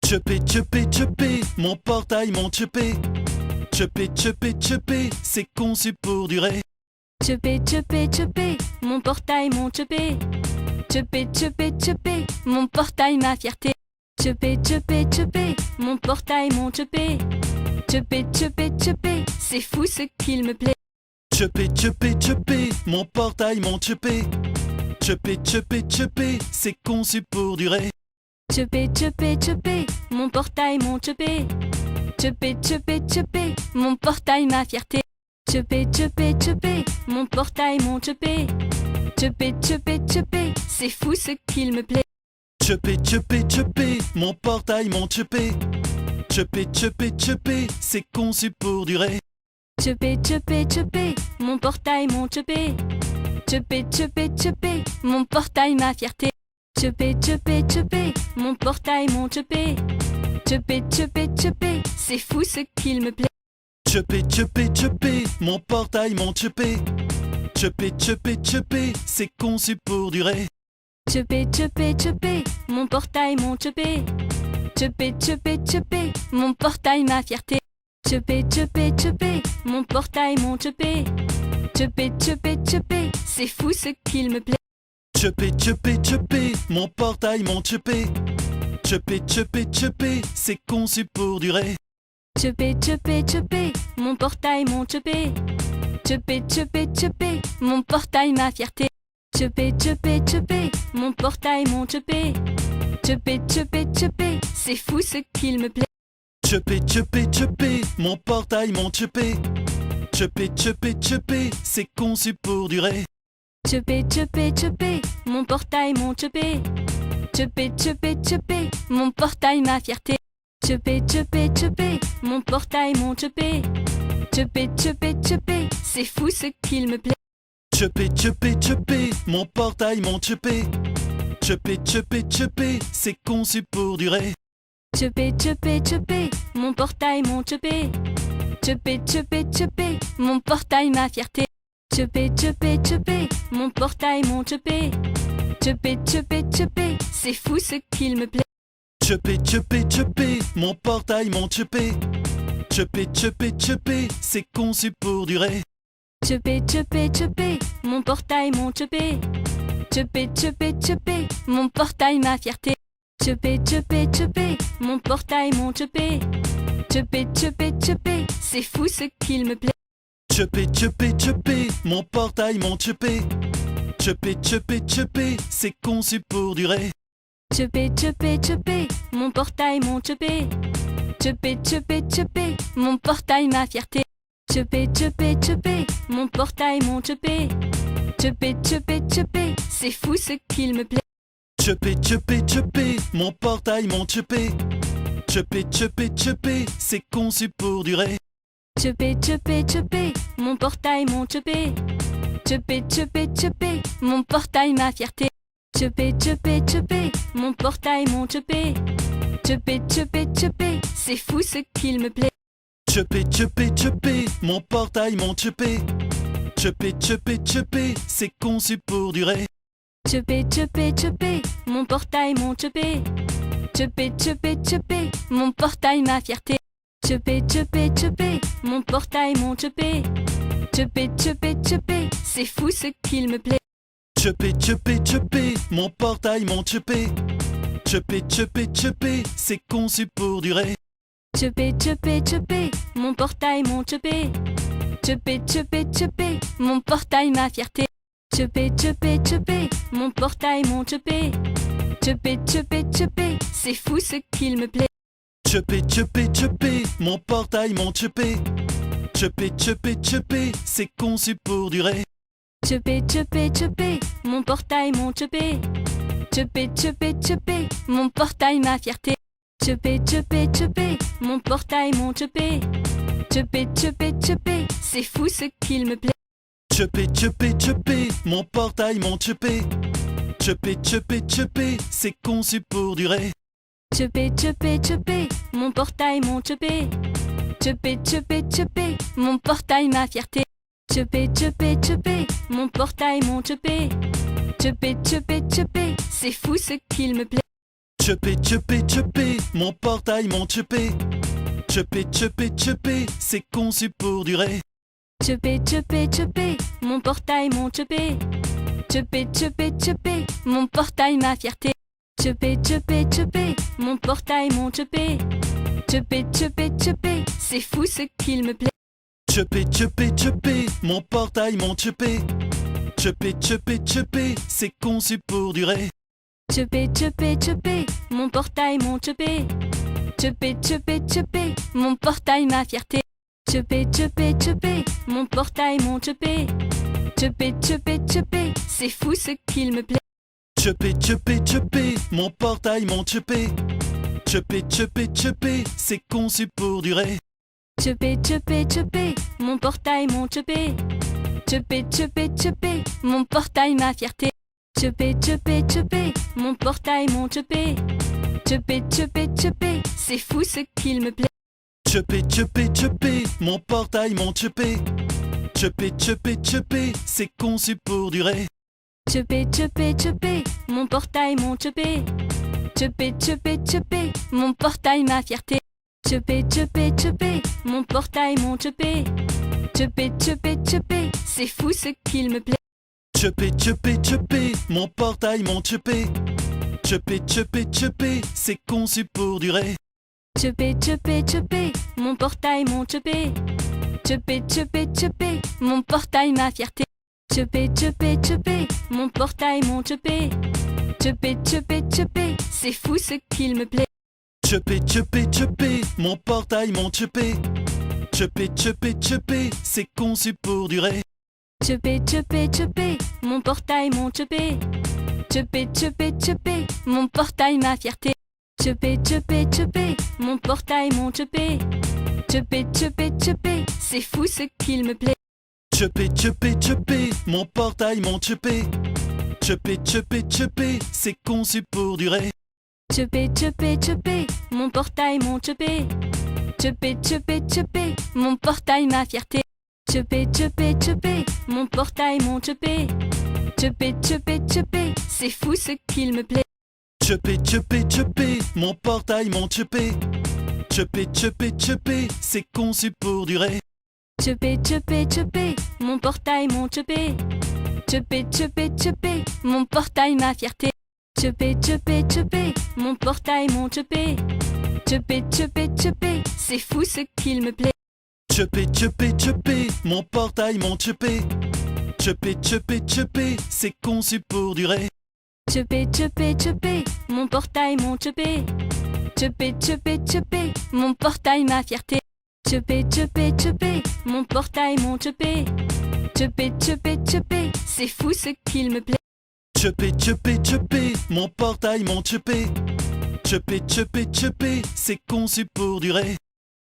Tchupé, tchupé, tchupé, mon portail, mon tchupé. Tchupé, tchupé, tchupé, c'est conçu pour durer. Tchupé, tchupé, tchupé, mon portail, mon tchupé. Tchupé, tchupé, tchupé, mon portail, ma fierté. Tchupé, tchupé, tchupé, mon portail, mon tchupé. Tchupé, tchupé, tchupé, c'est fou ce qu'il me plaît. Tchupé, tchupé, tchupé, mon portail, mon tchupé. Tchupé, tchupé, tchupé, c'est conçu pour durer. Tchupé, tchupé, tchupé, mon portail, mon tchupé. Tchupé, tchupé, tchupé, mon portail, ma fierté. Tchupé, tchupé, tchupé, mon portail, mon tchupé. Tchupé, tchupé, tchupé, c'est fou ce qu'il me plaît. Tchupé, tchupé, tchupé, mon portail, mon tchupé. Tchupé, tchupé, tchupé, c'est conçu pour durer. Tchupé, tchupé, tchupé, mon portail, mon tchupé. Tchupé, tchupé, tchupé, mon portail, ma fierté. Tchupé, tchupé, tchupé, mon portail, mon tchupé. Tchupé, tchupé, tchupé, c'est fou ce qu'il me plaît. Tchupé, tchupé, tchupé, mon portail, mon tchupé. Tchupé, tchupé, tchupé, c'est conçu pour durer. Tchupé, tchupé, tchupé, mon portail, mon tchupé. Tchupé, tchupé, tchupé, mon portail, ma fierté. Tchupé, tchupé, tchupé, mon portail, mon tchupé. Tchupé, tchupé, tchupé, c'est fou ce qu'il me plaît. Tchupé, tchupé, tchupé, mon portail, mon tchupé. Tchupé, tchupé, tchupé, c'est conçu pour durer. Tchupé, tchupé, tchupé, mon portail, mon tchupé. Tchupé, tchupé, tchupé, mon portail, ma fierté. Tchupé, tchupé, tchupé, mon portail, mon tchupé. Tchupé, tchupé, tchupé, c'est fou ce qu'il me plaît. Tchupé, tchupé, tchupé, mon portail, mon tchupé. Tchupé, tchupé, tchupé, c'est conçu pour durer. Tchupé, tchupé, tchupé, mon portail, mon tchupé. Tchupé, tchupé, tchupé, mon portail, ma fierté. Tchupé, tchupé, tchupé, mon portail, mon tchupé. Tchupé, tchupé, tchupé, c'est fou ce qu'il me plaît. Tchupé, tchupé, tchupé, mon portail, mon tchupé. Tchupé, tchupé, tchupé, c'est conçu pour durer. Tchupé, tchupé, tchupé, mon portail, mon tchupé. Tchupé, tchupé, tchupé, mon portail, ma fierté. Tchupé, tchupé, tchupé, mon portail, mon tchupé. Tchupé, tchupé, tchupé, c'est fou ce qu'il me plaît. Tchupé, tchupé, tchupé, mon portail, mon tchupé. Tchupé, tchupé, tchupé, c'est conçu pour durer. Tchupé, tchupé, tchupé, mon portail, mon tchupé. Tchupé, tchupé, tchupé, mon portail, ma fierté. Tchupé, tchupé, tchupé, mon portail, mon tchupé. Tchupé, tchupé, tchupé, c'est fou ce qu'il me plaît. Tchupé, tchupé, tchupé, mon portail, mon tchupé. Tchupé, tchupé, tchupé, c'est conçu pour durer. Tchupé, tchupé, tchupé, mon portail, mon tchupé. Tchupé, tchupé, tchupé, mon portail, ma fierté. Tchupé, tchupé, tchupé, mon portail, mon tchupé. Tchupé, tchupé, tchupé, c'est fou ce qu'il me plaît. Tchupé, tchupé, tchupé, mon portail, mon tchupé. Tchupé, tchupé, tchupé, c'est conçu pour durer. Tchupé, tchupé, tchupé, mon portail, mon tchupé. Tchupé, tchupé, tchupé, mon portail, ma fierté. Tchupé, tchupé, tchupé, mon portail, mon tchupé. Tchupé, tchupé, tchupé, c'est fou ce qu'il me plaît. Tchupé, tchupé, tchupé, mon portail, mon tchupé. Tchupé, tchupé, tchupé, c'est conçu pour durer. Tchupé, tchupé, tchupé, mon portail, mon tchupé. Tchupé, tchupé, tchupé, mon portail, ma fierté. Tchupé, tchupé, tchupé, mon portail, mon tchupé. Tchupé, tchupé, tchupé, c'est fou ce qu'il me plaît. Tchupé, tchupé, tchupé, mon portail, mon tchupé. Tchupé, tchupé, tchupé, c'est conçu pour durer. Tchupé, tchupé, tchupé, mon portail, mon tchupé. Tchupé, tchupé, tchupé, mon portail, ma fierté. Tchupé, tchupé, tchupé, mon portail, mon tchupé. Tchupé, tchupé, tchupé, c'est fou ce qu'il me plaît. Tchupé, tchupé, tchupé, mon portail, mon tchupé. Tchupé, tchupé, tchupé, c'est conçu pour durer. Tchupé, tchupé, tchupé, mon portail, mon tchupé. Tchupé, tchupé, tchupé, mon portail, ma fierté. Tchupé, tchupé, tchupé, mon portail, mon tchupé. Tchupé, tchupé, tchupé, c'est fou ce qu'il me plaît. Tchupé, tchupé, tchupé, mon portail, mon tchupé. Tchupé, tchupé, tchupé, c'est conçu pour durer. Tchupé, tchupé, tchupé, mon portail, mon tchupé. Tchupé, tchupé, tchupé, mon portail, ma fierté. Tchupé, tchupé, tchupé, mon portail, mon tchupé. Tchupé, tchupé, tchupé, c'est fou ce qu'il me plaît. Tchupé, tchupé, tchupé, mon portail, mon tchupé. Tchupé, tchupé, tchupé, c'est conçu pour durer. Tchupé, tchupé, tchupé, mon portail, mon tchupé. Tchupé, tchupé, tchupé, mon portail, ma fierté. Tchupé, tchupé, tchupé, mon portail, mon tchupé. Tchupé, tchupé, tchupé, c'est fou ce qu'il me plaît. Tchupé, tchupé, tchupé, mon portail, mon tchupé. Tchupé, tchupé, tchupé, c'est conçu pour durer. Tchupé, tchupé, tchupé, mon portail, mon tchupé. Tchupé, tchupé, tchupé, mon portail, ma fierté. Tchupé, tchupé, tchupé, mon portail, mon tchupé. Tchupé, tchupé, tchupé, c'est fou ce qu'il me plaît. Tchupé, tchupé, tchupé, mon portail, mon tchupé. Tchupé, tchupé, tchupé, c'est conçu pour durer. Tchupé, tchupé, tchupé, mon portail, mon tchupé. Tchupé, tchupé, tchupé, mon portail, ma fierté. Tchupé, tchupé, tchupé, mon portail, mon tchupé. Tchupé, tchupé, tchupé, c'est fou ce qu'il me plaît. Tchupé, tchupé, tchupé, mon portail, mon tchupé. Tchupé, tchupé, tchupé, c'est conçu pour durer. Tchupé, tchupé, tchupé, mon portail, mon tchupé. Tchupé, tchupé, tchupé, mon portail, ma fierté. Tchupé, tchupé, tchupé, mon portail, mon tchupé. Tchupé, tchupé, tchupé, c'est fou ce qu'il me plaît. Tchupé, tchupé, tchupé, mon portail, mon tchupé. Tchupé, tchupé, tchupé, c'est conçu pour durer. Tchupé, tchupé, tchupé, mon portail, mon tchupé. Tchupé, tchupé, tchupé, mon portail, ma fierté. Tchupé, tchupé, tchupé, mon portail, mon tchupé. Tchupé, tchupé, tchupé, c'est fou ce qu'il me plaît. Tchupé, tchupé, tchupé, mon portail, mon tchupé. Tchupé, tchupé, tchupé, c'est conçu pour durer. Tchupé, tchupé, tchupé, mon portail, mon tchupé. Tchupé, tchupé, tchupé, mon portail, ma fierté. Tchupé, tchupé, tchupé, mon portail, mon tchupé. Tchupé, tchupé, tchupé, c'est fou ce qu'il me plaît. Tchupé, tchupé, tchupé, mon portail, mon tchupé. Tchupé, tchupé, tchupé, c'est conçu pour durer. Tchupé, tchupé, tchupé, mon portail, mon tchupé. Tchupé, tchupé, tchupé, mon portail, ma fierté. Tchupé, tchupé, tchupé, mon portail, mon tchupé. Tchupé, tchupé, tchupé, c'est fou ce qu'il me plaît. Tchupé, tchupé, tchupé, mon portail, mon tchupé. Tchupé, tchupé, tchupé, c'est conçu pour durer. Tchupé, tchupé, tchupé, mon portail, mon tchupé. Tchupé, tchupé, tchupé, mon portail, ma fierté. Tchupé, tchupé, tchupé, mon portail, mon tchupé. Tchupé, tchupé, tchupé, c'est fou ce qu'il me plaît. Tchupé, tchupé, tchupé, mon portail, mon tchupé. Tchupé, tchupé, tchupé, c'est conçu pour durer. Tchupé, tchupé, tchupé, mon portail, mon tchupé. Tchupé, tchupé, tchupé, mon portail, ma fierté. Tchupé, tchupé, tchupé, mon portail, mon tchupé. Tchupé, tchupé, tchupé, c'est fou ce qu'il me plaît. Tchupé, tchupé, tchupé, mon portail, mon tchupé. Tchupé, tchupé, tchupé, c'est conçu pour durer.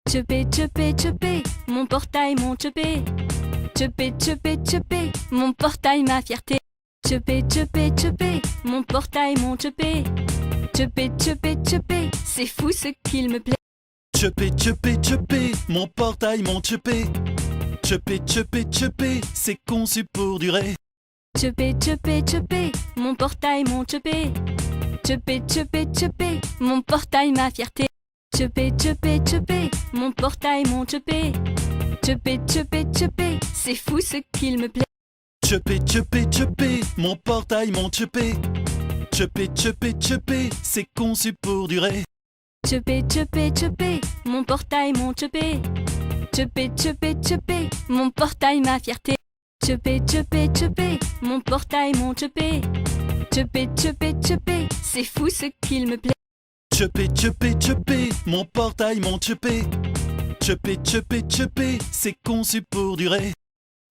Tchupé, tchupé, tchupé, mon portail, mon tchupé. Tchupé, tchupé, tchupé, mon portail, ma fierté. Tchupé, tchupé, tchupé, mon portail, mon tchupé. Tchupé, tchupé, tchupé, c'est fou ce qu'il me plaît. Tchupé, tchupé, tchupé, mon portail, mon tchupé. Tchupé, tchupé, tchupé, c'est conçu pour durer. Tchupé, tchupé, tchupé, mon portail, mon tchupé. Tchupé, tchupé, tchupé, mon portail, ma fierté. Tchupé, tchupé, tchupé, mon portail, mon tchupé. Tchupé, tchupé, tchupé, c'est fou ce qu'il me plaît. Tchupé, tchupé, tchupé, mon portail, mon tchupé. Tchupé, tchupé, tchupé, c'est conçu pour durer. Tchupé, tchupé, tchupé, mon portail, mon tchupé. Tchupé, tchupé, tchupé, mon portail, ma fierté. Tchupé, tchupé, tchupé, mon portail, mon tchupé. Tchupé, tchupé, tchupé, c'est fou ce qu'il me plaît. Tchupé, tchupé, tchupé, mon portail, mon tchupé. Tchupé, tchupé, tchupé, c'est conçu pour durer.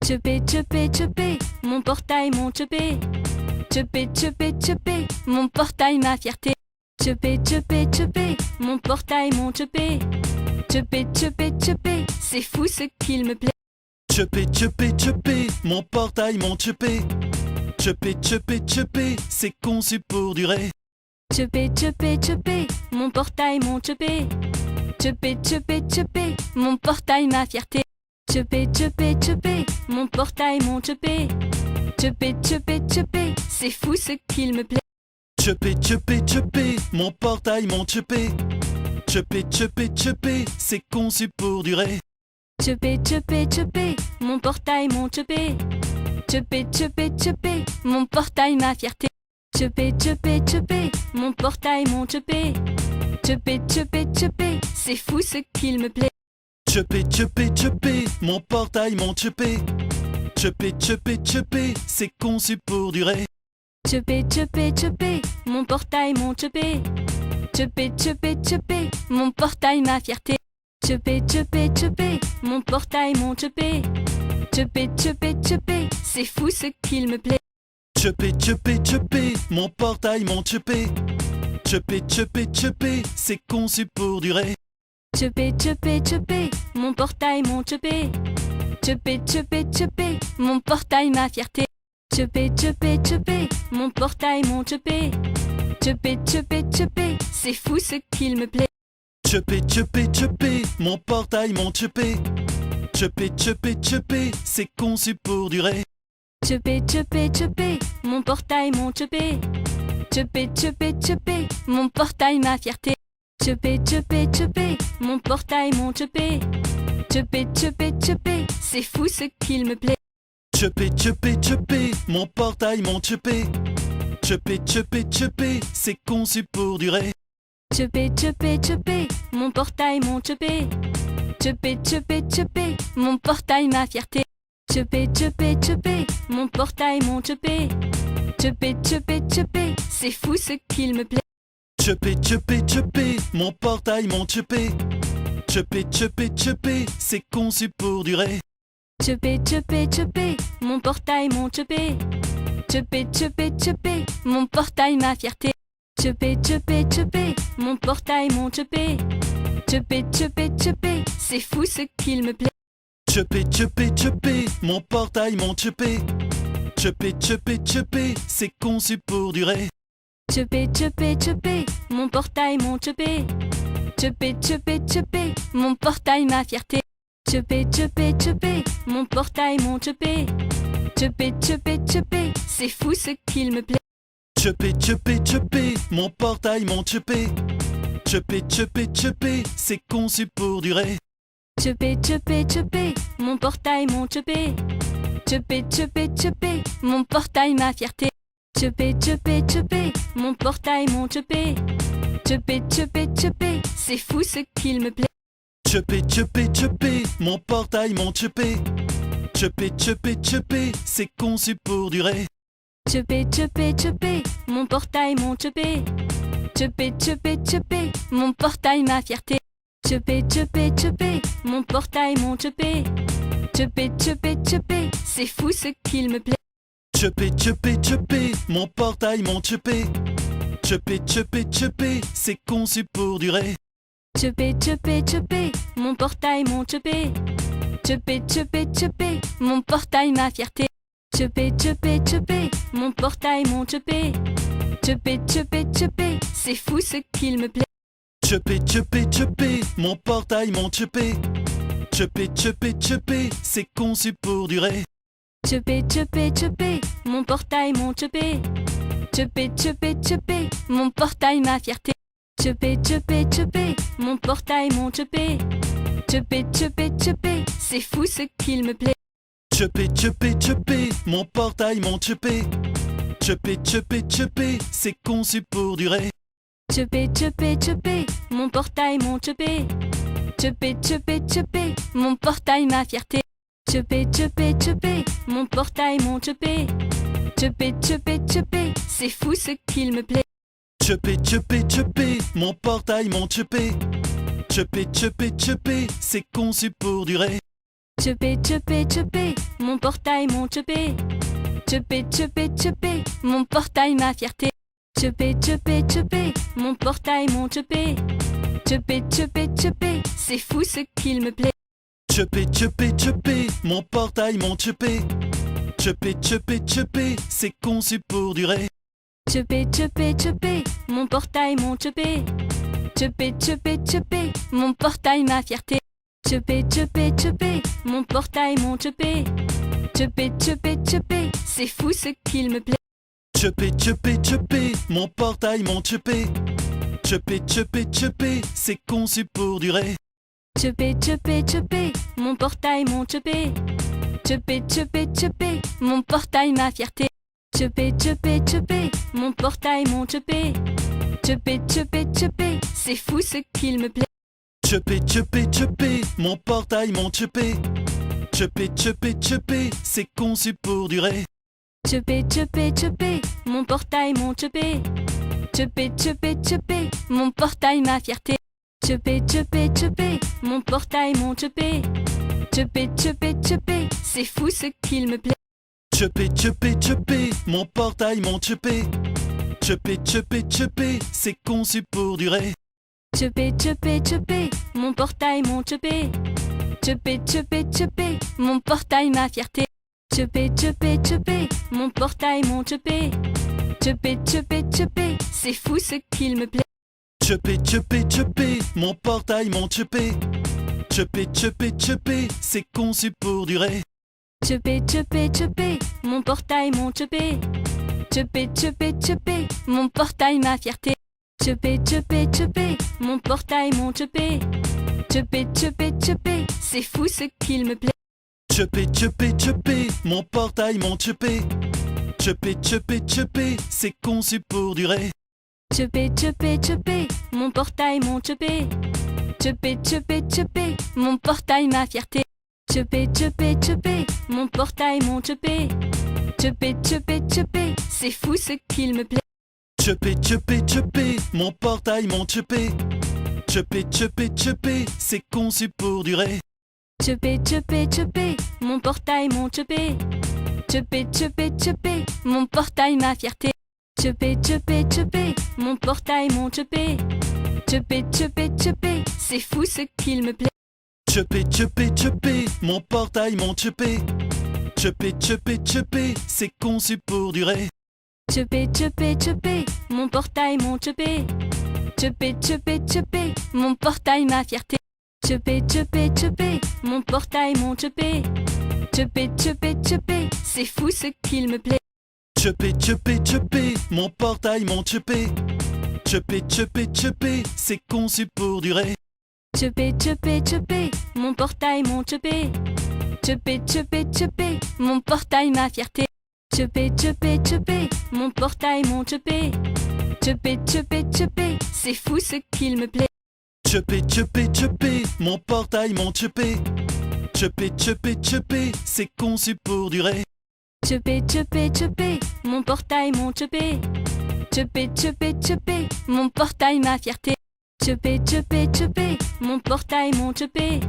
Tchupé, tchupé, tchupé, mon portail, mon tchupé. Tchupé, tchupé, tchupé, mon portail, ma fierté. Tchupé, tchupé, tchupé, mon portail, mon tchupé. Tchupé, tchupé, tchupé, c'est fou ce qu'il me plaît. Tchupé, tchupé, tchupé, mon portail, mon tchupé. Tchupé, tchupé, tchupé, c'est conçu pour durer. Tchupé, tchupé, tchupé, mon portail, mon tchupé. Tchupé, tchupé, tchupé, mon portail, ma fierté. Tchupé, tchupé, tchupé, mon portail, mon tchupé. Tchupé, tchupé, tchupé, c'est fou ce qu'il me plaît. Tchupé, tchupé, tchupé, mon portail, mon tchupé. Tchupé, tchupé, tchupé, c'est conçu pour durer. Tchupé, tchupé, tchupé, mon portail, mon tchupé. Tchupé, tchupé, tchupé, mon portail, ma fierté. Tchupé, tchupé, tchupé, mon portail, mon tchupé. Tchupé, tchupé, tchupé, c'est fou ce qu'il me plaît. Tchupé, tchupé, tchupé, mon portail, mon tchupé. Tchupé, tchupé, tchupé, c'est conçu pour durer. Tchupé, tchupé, tchupé, mon portail, mon tchupé. Tchupé, tchupé, tchupé, mon portail, ma fierté. Tchupé, tchupé, tchupé, mon portail, mon tchupé. Tchupé, tchupé, tchupé, c'est fou ce qu'il me plaît. Tchupé, tchupé, tchupé, mon portail, mon tchupé. Tchupé, tchupé, tchupé, c'est conçu pour durer. Tchupé, tchupé, tchupé, mon portail, mon tchupé. Tchupé, tchupé, tchupé, mon portail, ma fierté. Tchupé, tchupé, tchupé, mon portail, mon tchupé. Tchupé, tchupé, tchupé, c'est fou ce qu'il me plaît. Tchupé, tchupé, tchupé, mon portail, mon tchupé. Tchupé, tchupé, tchupé, c'est conçu pour durer. Tchupé, tchupé, tchupé, mon portail, mon tchupé. Tchupé, tchupé, tchupé, mon portail, ma fierté. Tchupé, tchupé, tchupé, mon portail, mon tchupé. Tchupé, tchupé, tchupé, c'est fou ce qu'il me plaît. Tchupé, tchupé, tchupé, mon portail, mon tchupé. Tchupé, tchupé, tchupé, c'est conçu pour durer. Tchupé, tchupé, tchupé, mon portail, mon tchupé. Tchupé, tchupé, tchupé, mon portail, ma fierté. Tchupé, tchupé, tchupé, mon portail, mon tchupé. Tchupé, tchupé, tchupé, c'est fou ce qu'il me plaît. Tchupé, tchupé, tchupé, mon portail, mon tchupé. Tchupé, tchupé, tchupé, c'est conçu pour durer. Tchupé, tchupé, tchupé, mon portail, mon tchupé. Tchupé, tchupé, tchupé, mon portail, ma fierté. Tchupé, tchupé, tchupé, mon portail, mon tchupé. Tchupé, tchupé, tchupé, c'est fou ce qu'il me plaît. Tchupé, tchupé, tchupé, mon portail, mon tchupé. Tchupé, tchupé, tchupé, c'est conçu pour durer. Tchupé, tchupé, tchupé, mon portail, mon tchupé. Tchupé, tchupé, tchupé, mon portail, ma fierté. Tchupé, tchupé, tchupé, mon portail, mon tchupé. Tchupé, tchupé, tchupé, c'est fou ce qu'il me plaît. Tchupé, tchupé, tchupé, mon portail, mon tchupé. Tchupé, tchupé, tchupé, c'est conçu pour durer. Tchupé, tchupé, tchupé, mon portail, mon tchupé. Tchupé, tchupé, tchupé, mon portail, ma fierté. Tchupé, tchupé, tchupé, mon portail, mon tchupé. Tchupé, tchupé, tchupé, c'est fou ce qu'il me plaît. Tchupé, tchupé, tchupé, mon portail, mon tchupé. Tchupé, tchupé, tchupé, c'est conçu pour durer. Tchupé, tchupé, tchupé, mon portail, mon tchupé. Tchupé, tchupé, tchupé, mon portail, ma fierté. Tchupé, tchupé, tchupé, mon portail, mon tchupé. Tchupé, tchupé, tchupé, c'est fou ce qu'il me plaît. Tchupé, tchupé, tchupé, mon portail, mon tchupé. Tchupé, tchupé, tchupé, c'est conçu pour durer. Tchupé, tchupé, tchupé, mon portail, mon tchupé. Tchupé, tchupé, tchupé, mon portail, ma fierté. Tchupé, tchupé, tchupé, mon portail, mon tchupé. Tchupé, tchupé, tchupé, c'est fou ce qu'il me plaît. Tchupé, tchupé, tchupé, mon portail, mon tchupé. Tchupé, tchupé, tchupé, c'est conçu pour durer. Tchupé, tchupé, tchupé, mon portail, mon tchupé. Tchupé, tchupé, tchupé, mon portail, ma fierté. Tchupé, tchupé, tchupé, mon portail, mon tchupé. Tchupé, tchupé, tchupé, c'est fou ce qu'il me plaît. Tchupé, tchupé, tchupé, mon portail, mon tchupé. Tchupé, tchupé, tchupé, c'est conçu pour durer. Tchupé, tchupé, tchupé, mon portail, mon tchupé. Tchupé, tchupé, tchupé, mon portail, ma fierté. Tchupé, tchupé, tchupé, mon portail, mon tchupé. Tchupé, tchupé, tchupé, c'est fou ce qu'il me plaît. Tchupé, tchupé, tchupé, mon portail, mon tchupé. Tchupé, tchupé, tchupé, c'est conçu pour durer. Tchupé, tchupé, tchupé, mon portail, mon tchupé. Tchupé, tchupé, tchupé, mon portail, ma fierté. Tchupé, tchupé, tchupé, mon portail, mon tchupé. Tchupé, tchupé, tchupé, c'est fou ce qu'il me plaît. Tchupé, tchupé, tchupé, mon portail, mon tchupé. Tchupé, tchupé, tchupé, c'est conçu pour durer. Tchupé, tchupé, tchupé, mon portail, mon tchupé. Tchupé, tchupé, tchupé, mon portail, ma fierté. Tchupé, tchupé, tchupé, mon portail, mon tchupé. Tchupé, tchupé, tchupé, c'est fou ce qu'il me plaît. Tchupé, tchupé, tchupé, mon portail, mon tchupé. Tchupé, tchupé, tchupé, c'est conçu pour durer. Tchupé, tchupé, tchupé, mon portail, mon tchupé. Tchupé, tchupé, tchupé, mon portail, ma fierté. Tchupé, tchupé, tchupé, mon portail, mon tchupé. Tchupé, tchupé, tchupé, c'est fou ce qu'il me plaît. Tchupé, tchupé, tchupé, mon portail, mon tchupé. Tchupé, tchupé, tchupé, c'est conçu pour durer. Tchupé, tchupé, tchupé, mon portail, mon tchupé. Tchupé, tchupé, tchupé, mon portail, ma fierté. Tchupé, tchupé, tchupé, mon portail, mon tchupé. Tchupé, tchupé, tchupé, c'est fou ce qu'il me plaît. Tchupé, tchupé, tchupé, mon portail, mon tchupé. Tchupé, tchupé, tchupé, c'est conçu pour durer. Tchupé, tchupé, tchupé, mon portail, mon tchupé. Tchupé, tchupé, tchupé, mon portail, ma fierté. Tchupé, tchupé, tchupé, mon portail, mon tchupé. Tchupé, tchupé, tchupé, c'est fou ce qu'il me plaît. Tchupé, tchupé, tchupé, mon portail, mon tchupé. Tchupé, tchupé, tchupé, c'est conçu pour durer. Tchupé, tchupé, tchupé, mon portail, mon tchupé. Tchupé, tchupé, tchupé, mon portail, ma fierté. Tchupé, tchupé, tchupé, mon portail, mon tchupé. Tchupé, tchupé, tchupé, c'est fou ce qu'il me plaît. Tchupé, tchupé, tchupé, mon portail, mon tchupé. Tchupé, tchupé, tchupé, c'est conçu pour durer. Tchupé, tchupé, tchupé, mon portail, mon tchupé. Tchupé, tchupé, tchupé, mon portail, ma fierté. Tchupé, tchupé, tchupé, mon portail, mon tchupé. Tchupé, tchupé, tchupé, c'est fou ce qu'il me plaît. Tchupé, tchupé, tchupé, mon portail, mon tchupé. Tchupé, tchupé, tchupé, c'est conçu pour durer. Tchupé, tchupé, tchupé, mon portail, mon tchupé. Tchupé, tchupé, tchupé, mon portail, ma fierté. Tchupé, tchupé, tchupé, mon portail, mon tchupé. Tchupé, tchupé, tchupé, c'est fou ce qu'il me plaît. Tchupé, tchupé, tchupé, mon portail, mon tchupé. Tchupé, tchupé, tchupé, c'est conçu pour durer. Tchupé, tchupé, tchupé, mon portail, mon tchupé. Tchupé, tchupé, tchupé, mon portail, ma fierté. Tchupé, tchupé, tchupé, mon portail, mon tchupé. Tchupé, tchupé, tchupé, c'est fou ce qu'il me plaît. Tchupé, tchupé, tchupé, mon portail, mon tchupé. Tchupé, tchupé, tchupé, c'est conçu pour durer. Tchupé, tchupé, tchupé, mon portail, mon tchupé. Tchupé, tchupé, tchupé, mon portail, ma fierté. Tchupé, tchupé, tchupé, mon portail, mon tchupé. Tchupé, tchupé, tchupé, c'est fou ce qu'il me plaît. Tchupé, tchupé, tchupé, mon portail, mon tchupé. Tchupé, tchupé, tchupé, c'est conçu pour durer. Tchupé, tchupé, tchupé, mon portail, mon tchupé. Tchupé, tchupé, tchupé, mon portail, ma fierté. Tchupé, tchupé, tchupé, mon portail, mon tchupé.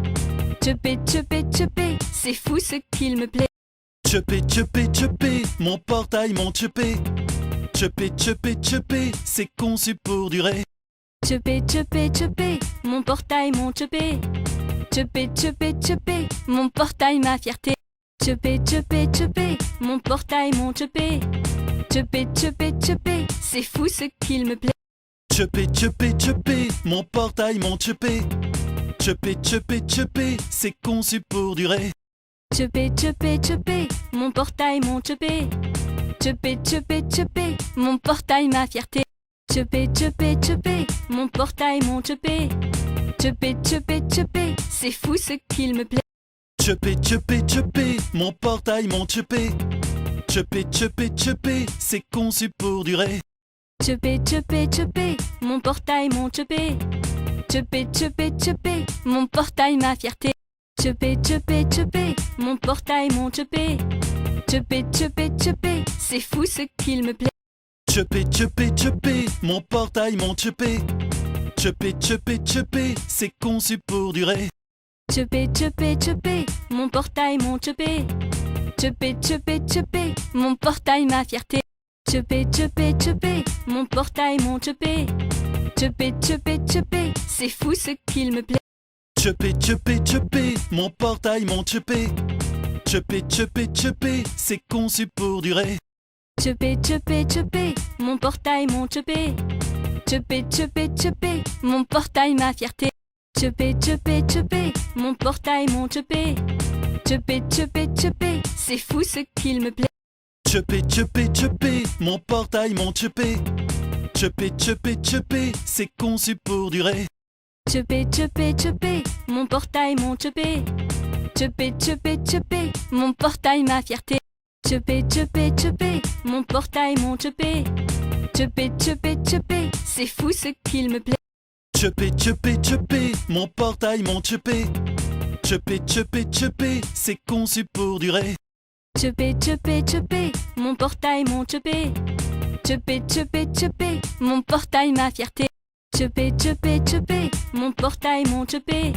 Tchupé, tchupé, tchupé, c'est fou ce qu'il me plaît. Tchupé, tchupé, tchupé, mon portail, mon tchupé. Tchupé, tchupé, tchupé, c'est conçu pour durer. Tchupé, tchupé, tchupé, mon portail, mon tchupé. Tchupé, tchupé, tchupé, mon portail, ma fierté. Tchupé, tchupé, tchupé, mon portail, mon tchupé. Tchupé, tchupé, tchupé, c'est fou ce qu'il me plaît. Tchupé, tchupé, tchupé, mon portail, mon tchupé. Tchupé, tchupé, tchupé, c'est conçu pour durer. Tchupé, tchupé, tchupé, mon portail, mon tchupé. Tchupé, tchupé, tchupé, mon portail, ma fierté. Tchupé, tchupé, tchupé, mon portail, mon tchupé. Tchupé, tchupé, tchupé, c'est fou ce qu'il me plaît. Tchupé, tchupé, tchupé, mon portail, mon tchupé. Tchupé, tchupé, tchupé, c'est conçu pour durer. Tchupé, tchupé, tchupé, mon portail, mon tchupé. Tchupé, tchupé, tchupé, mon portail, ma fierté. Tchupé, tchupé, tchupé, mon portail, mon tchupé. Tchupé, tchupé, tchupé, c'est fou ce qu'il me plaît. Tchupé, tchupé, tchupé, mon portail, mon tchupé. Tchupé, tchupé, tchupé, c'est conçu pour durer. Tchupé, tchupé, tchupé, mon portail, mon tchupé. Tchupé, tchupé, tchupé, mon portail, ma fierté. Tchupé, tchupé, tchupé, mon portail, mon tchupé. Tchupé, tchupé, tchupé, c'est fou ce qu'il me plaît. Tchupé, tchupé, tchupé, mon portail, mon tchupé. Tchupé, tchupé, tchupé, c'est conçu pour durer. Tchupé, tchupé, tchupé, mon portail, mon tchupé. Tchupé, tchupé, tchupé, mon portail, ma fierté. Tchupé, tchupé, tchupé, mon portail, mon tchupé. Tchupé, tchupé, tchupé, c'est fou ce qu'il me plaît. Tchupé, tchupé, tchupé, mon portail, mon tchupé. Tchupé, tchupé, tchupé, c'est conçu pour durer. Tchupé, tchupé, tchupé, mon portail, mon tchupé. Tchupé, tchupé, tchupé, mon portail, ma fierté. Tchupé, tchupé, tchupé, mon portail, mon tchupé. Tchupé, tchupé, tchupé, c'est fou ce qu'il me plaît. Tchupé, tchupé, tchupé, mon portail, mon tchupé. Tchupé, tchupé, tchupé, c'est conçu pour durer. Tchupé, tchupé, tchupé, mon portail, mon tchupé. Tchupé, tchupé, tchupé, mon portail, ma fierté. Tchupé, tchupé, tchupé, mon portail, mon tchupé.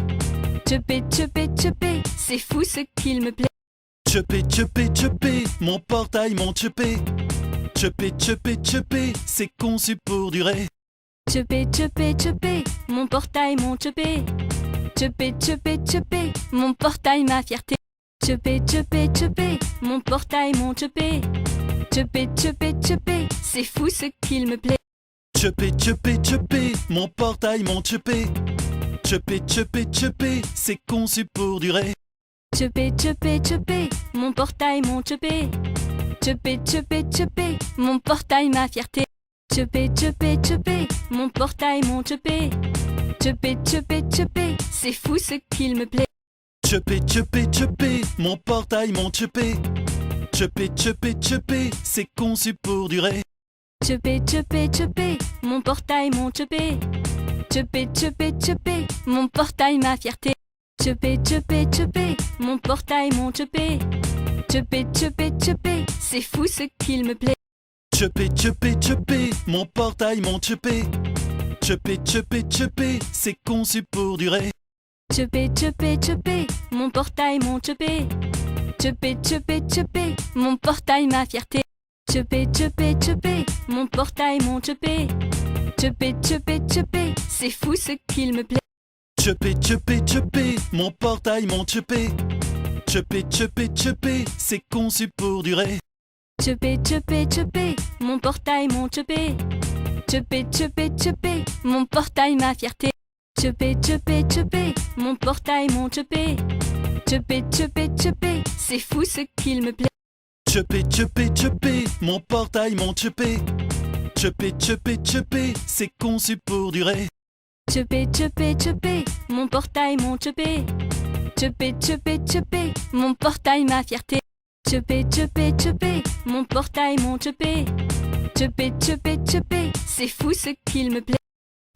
Tchupé, tchupé, tchupé, c'est fou ce qu'il me plaît. Tchupé, tchupé, tchupé, mon portail, mon tchupé. Tchupé, tchupé, tchupé, c'est conçu pour durer. Tchupé, tchupé, tchupé, mon portail, mon tchupé. Tchupé, tchupé, tchupé, mon portail, ma fierté. Tchupé, tchupé, tchupé, mon portail, mon tchupé. Tchupé, tchupé, tchupé, c'est fou ce qu'il me plaît. Tchupé, tchupé, tchupé, mon portail, mon tchupé. Tchupé, tchupé, tchupé, c'est conçu pour durer. Tchupé, tchupé, tchupé, mon portail, mon tchupé. Tchupé, tchupé, tchupé, mon portail, ma fierté. Tchupé, tchupé, tchupé, mon portail, mon tchupé. Tchupé, tchupé, tchupé, c'est fou ce qu'il me plaît. Tchupé, tchupé, tchupé, mon portail, mon tchupé. Tchupé, tchupé, tchupé, c'est conçu pour durer. Tchupé, tchupé, tchupé, mon portail, mon tchupé. Tchupé, tchupé, tchupé, mon portail, ma fierté. Tchupé, tchupé, tchupé, mon portail, mon tchupé. Tchupé, tchupé, tchupé, c'est fou ce qu'il me plaît. Tchupé, tchupé, tchupé, mon portail, mon tchupé. Tchupé, tchupé, tchupé, c'est conçu pour durer. Tchupé, tchupé, tchupé, mon portail, mon tchupé. Tchupé, tchupé, tchupé, mon portail, ma fierté. Tchupé, tchupé, tchupé, mon portail, mon tchupé. Tchupé, tchupé, tchupé, c'est fou ce qu'il me plaît. Tchupé, tchupé, tchupé, mon portail, mon tchupé. Tchupé, tchupé, tchupé, c'est conçu pour durer. Tchupé, tchupé, tchupé, mon portail, mon tchupé. Tchupé, tchupé, tchupé, mon portail, ma fierté. Tchupé, tchupé, tchupé, mon portail, mon tchupé. Tchupé, tchupé, tchupé, c'est fou ce qu'il me plaît. Tchupé, tchupé, tchupé, mon portail, mon tchupé. Tchupé, tchupé, tchupé, c'est conçu pour durer. Tchupé, tchupé, tchupé, mon portail, mon tchupé. Tchupé, tchupé, tchupé, mon portail, ma fierté. Tchupé, tchupé, tchupé, mon portail, mon tchupé. Tchupé, tchupé, tchupé, c'est fou ce qu'il me plaît.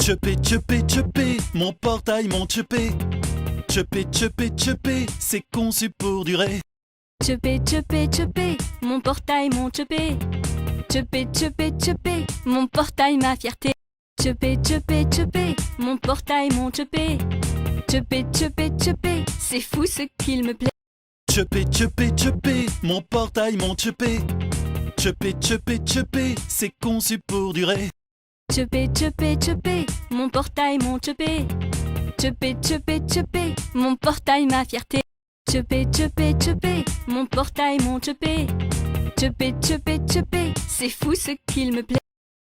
Tchupé, tchupé, tchupé, mon portail, mon tchupé. Tchupé, tchupé, tchupé, c'est conçu pour durer. Tchupé, tchupé, tchupé, mon portail, mon tchupé. Tchupé, tchupé, tchupé, mon portail, ma fierté. Tchupé, tchupé, tchupé, mon portail, mon tchupé. Tchupé, tchupé, tchupé, c'est fou ce qu'il me plaît. Tchupé, tchupé, tchupé, mon portail, mon tchupé. Tchupé, tchupé, tchupé, c'est conçu pour durer. Tchupé, tchupé, tchupé, mon portail, mon tchupé. Tchupé, tchupé, tchupé, mon portail, ma fierté. Tchupé, tchupé, tchupé, mon portail, mon tchupé. Tchupé, tchupé, tchupé, c'est fou ce qu'il me plaît.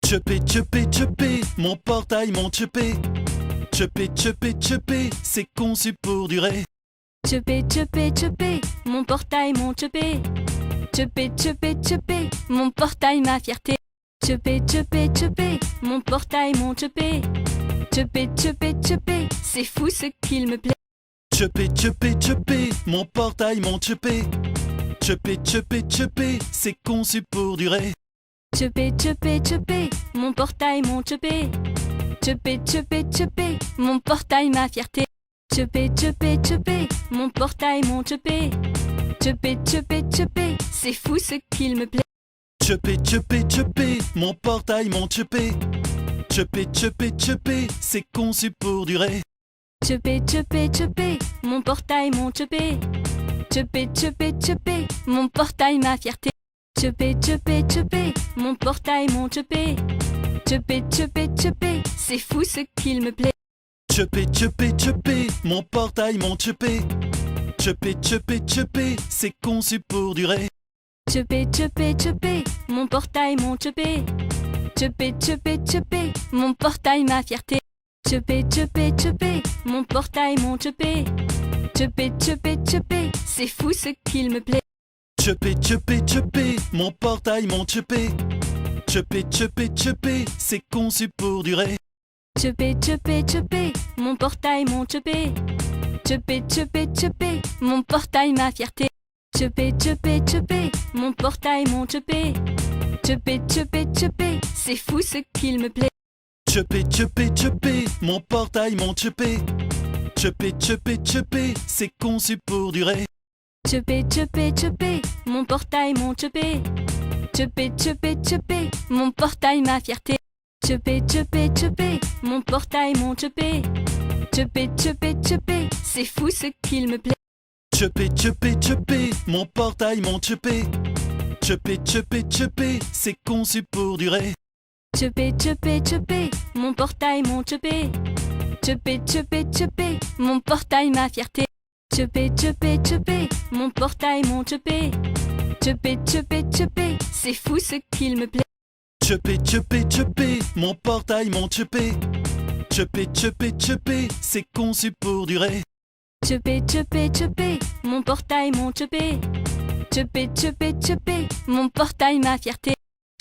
Tchupé, tchupé, tchupé, mon portail, mon tchupé. Tchupé, tchupé, tchupé, c'est conçu pour durer. Tchupé, tchupé, tchupé, mon portail, mon tchupé. Tchupé, tchupé, tchupé, mon portail, ma fierté. Tchupé, tchupé, tchupé, mon portail, mon tchupé. Tchupé, tchupé, tchupé, c'est fou ce qu'il me plaît. Tchupé, tchupé, tchupé, mon portail, mon tchupé. Tchupé, tchupé, tchupé, c'est conçu pour durer. Tchupé, tchupé, tchupé, mon portail, mon tchupé. Tchupé, tchupé, tchupé, mon portail, ma fierté. Tchupé, tchupé, tchupé, mon portail, mon tchupé. Tchupé, tchupé, tchupé, c'est fou ce qu'il me plaît. Tchupé, tchupé, tchupé, mon portail, mon tchupé. Tchupé, tchupé, tchupé, c'est conçu pour durer. Tchupé, tchupé, tchupé, mon portail, mon tchupé. Tchupé, tchupé, tchupé, mon portail, ma fierté. Tchupé, tchupé, tchupé, mon portail, mon tchupé. Tchupé, tchupé, tchupé, c'est fou ce qu'il me plaît. Tchupé, tchupé, tchupé, mon portail, mon tchupé. Tchupé, tchupé, tchupé, c'est conçu pour durer. Tchupé, tchupé, tchupé, mon portail, mon tchupé. Tchupé, tchupé, tchupé, mon portail, ma fierté. Tchupé, tchupé, tchupé, mon portail, mon tchupé. Tchupé, tchupé, tchupé, c'est fou ce qu'il me plaît. Tchupé, tchupé, tchupé, mon portail, mon tchupé. Tchupé, tchupé, tchupé, c'est conçu pour durer. Tchupé, tchupé, tchupé, mon portail, mon tchupé. Tchupé, tchupé, tchupé, mon portail, ma fierté. Tchupé, tchupé, tchupé, mon portail, mon tchupé. Tchupé, tchupé, tchupé, c'est fou ce qu'il me plaît. Tchupé, tchupé, tchupé, mon portail, mon tchupé. Tchupé, tchupé, tchupé, c'est conçu pour durer. Tchupé, tchupé, tchupé, mon portail, mon tchupé. Tchupé, tchupé, tchupé, mon portail, ma fierté. Tchupé, tchupé, tchupé, mon portail, mon tchupé. Tchupé, tchupé, tchupé, c'est fou ce qu'il me plaît. Tchupé, tchupé, tchupé, mon portail, mon tchupé. Tchupé, tchupé, tchupé, c'est conçu pour durer. Tchupé, tchupé, tchupé, mon portail, mon tchupé. Tchupé, tchupé, tchupé, mon portail, ma fierté. Tchupé, tchupé, tchupé, mon portail, mon tchupé. Tchupé, tchupé, tchupé, c'est fou ce qu'il me plaît. Tchupé, tchupé, tchupé, mon portail, mon tchupé. Tchupé, tchupé, tchupé, c'est conçu pour durer. Tchupé, tchupé, tchupé, mon portail, mon tchupé. Tchupé, tchupé, tchupé, mon portail, ma fierté.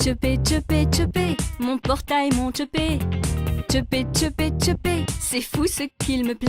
Tchupé, tchupé, tchupé, mon portail, mon tchupé. Tchupé, tchupé, tchupé, c'est fou ce qu'il me plaît.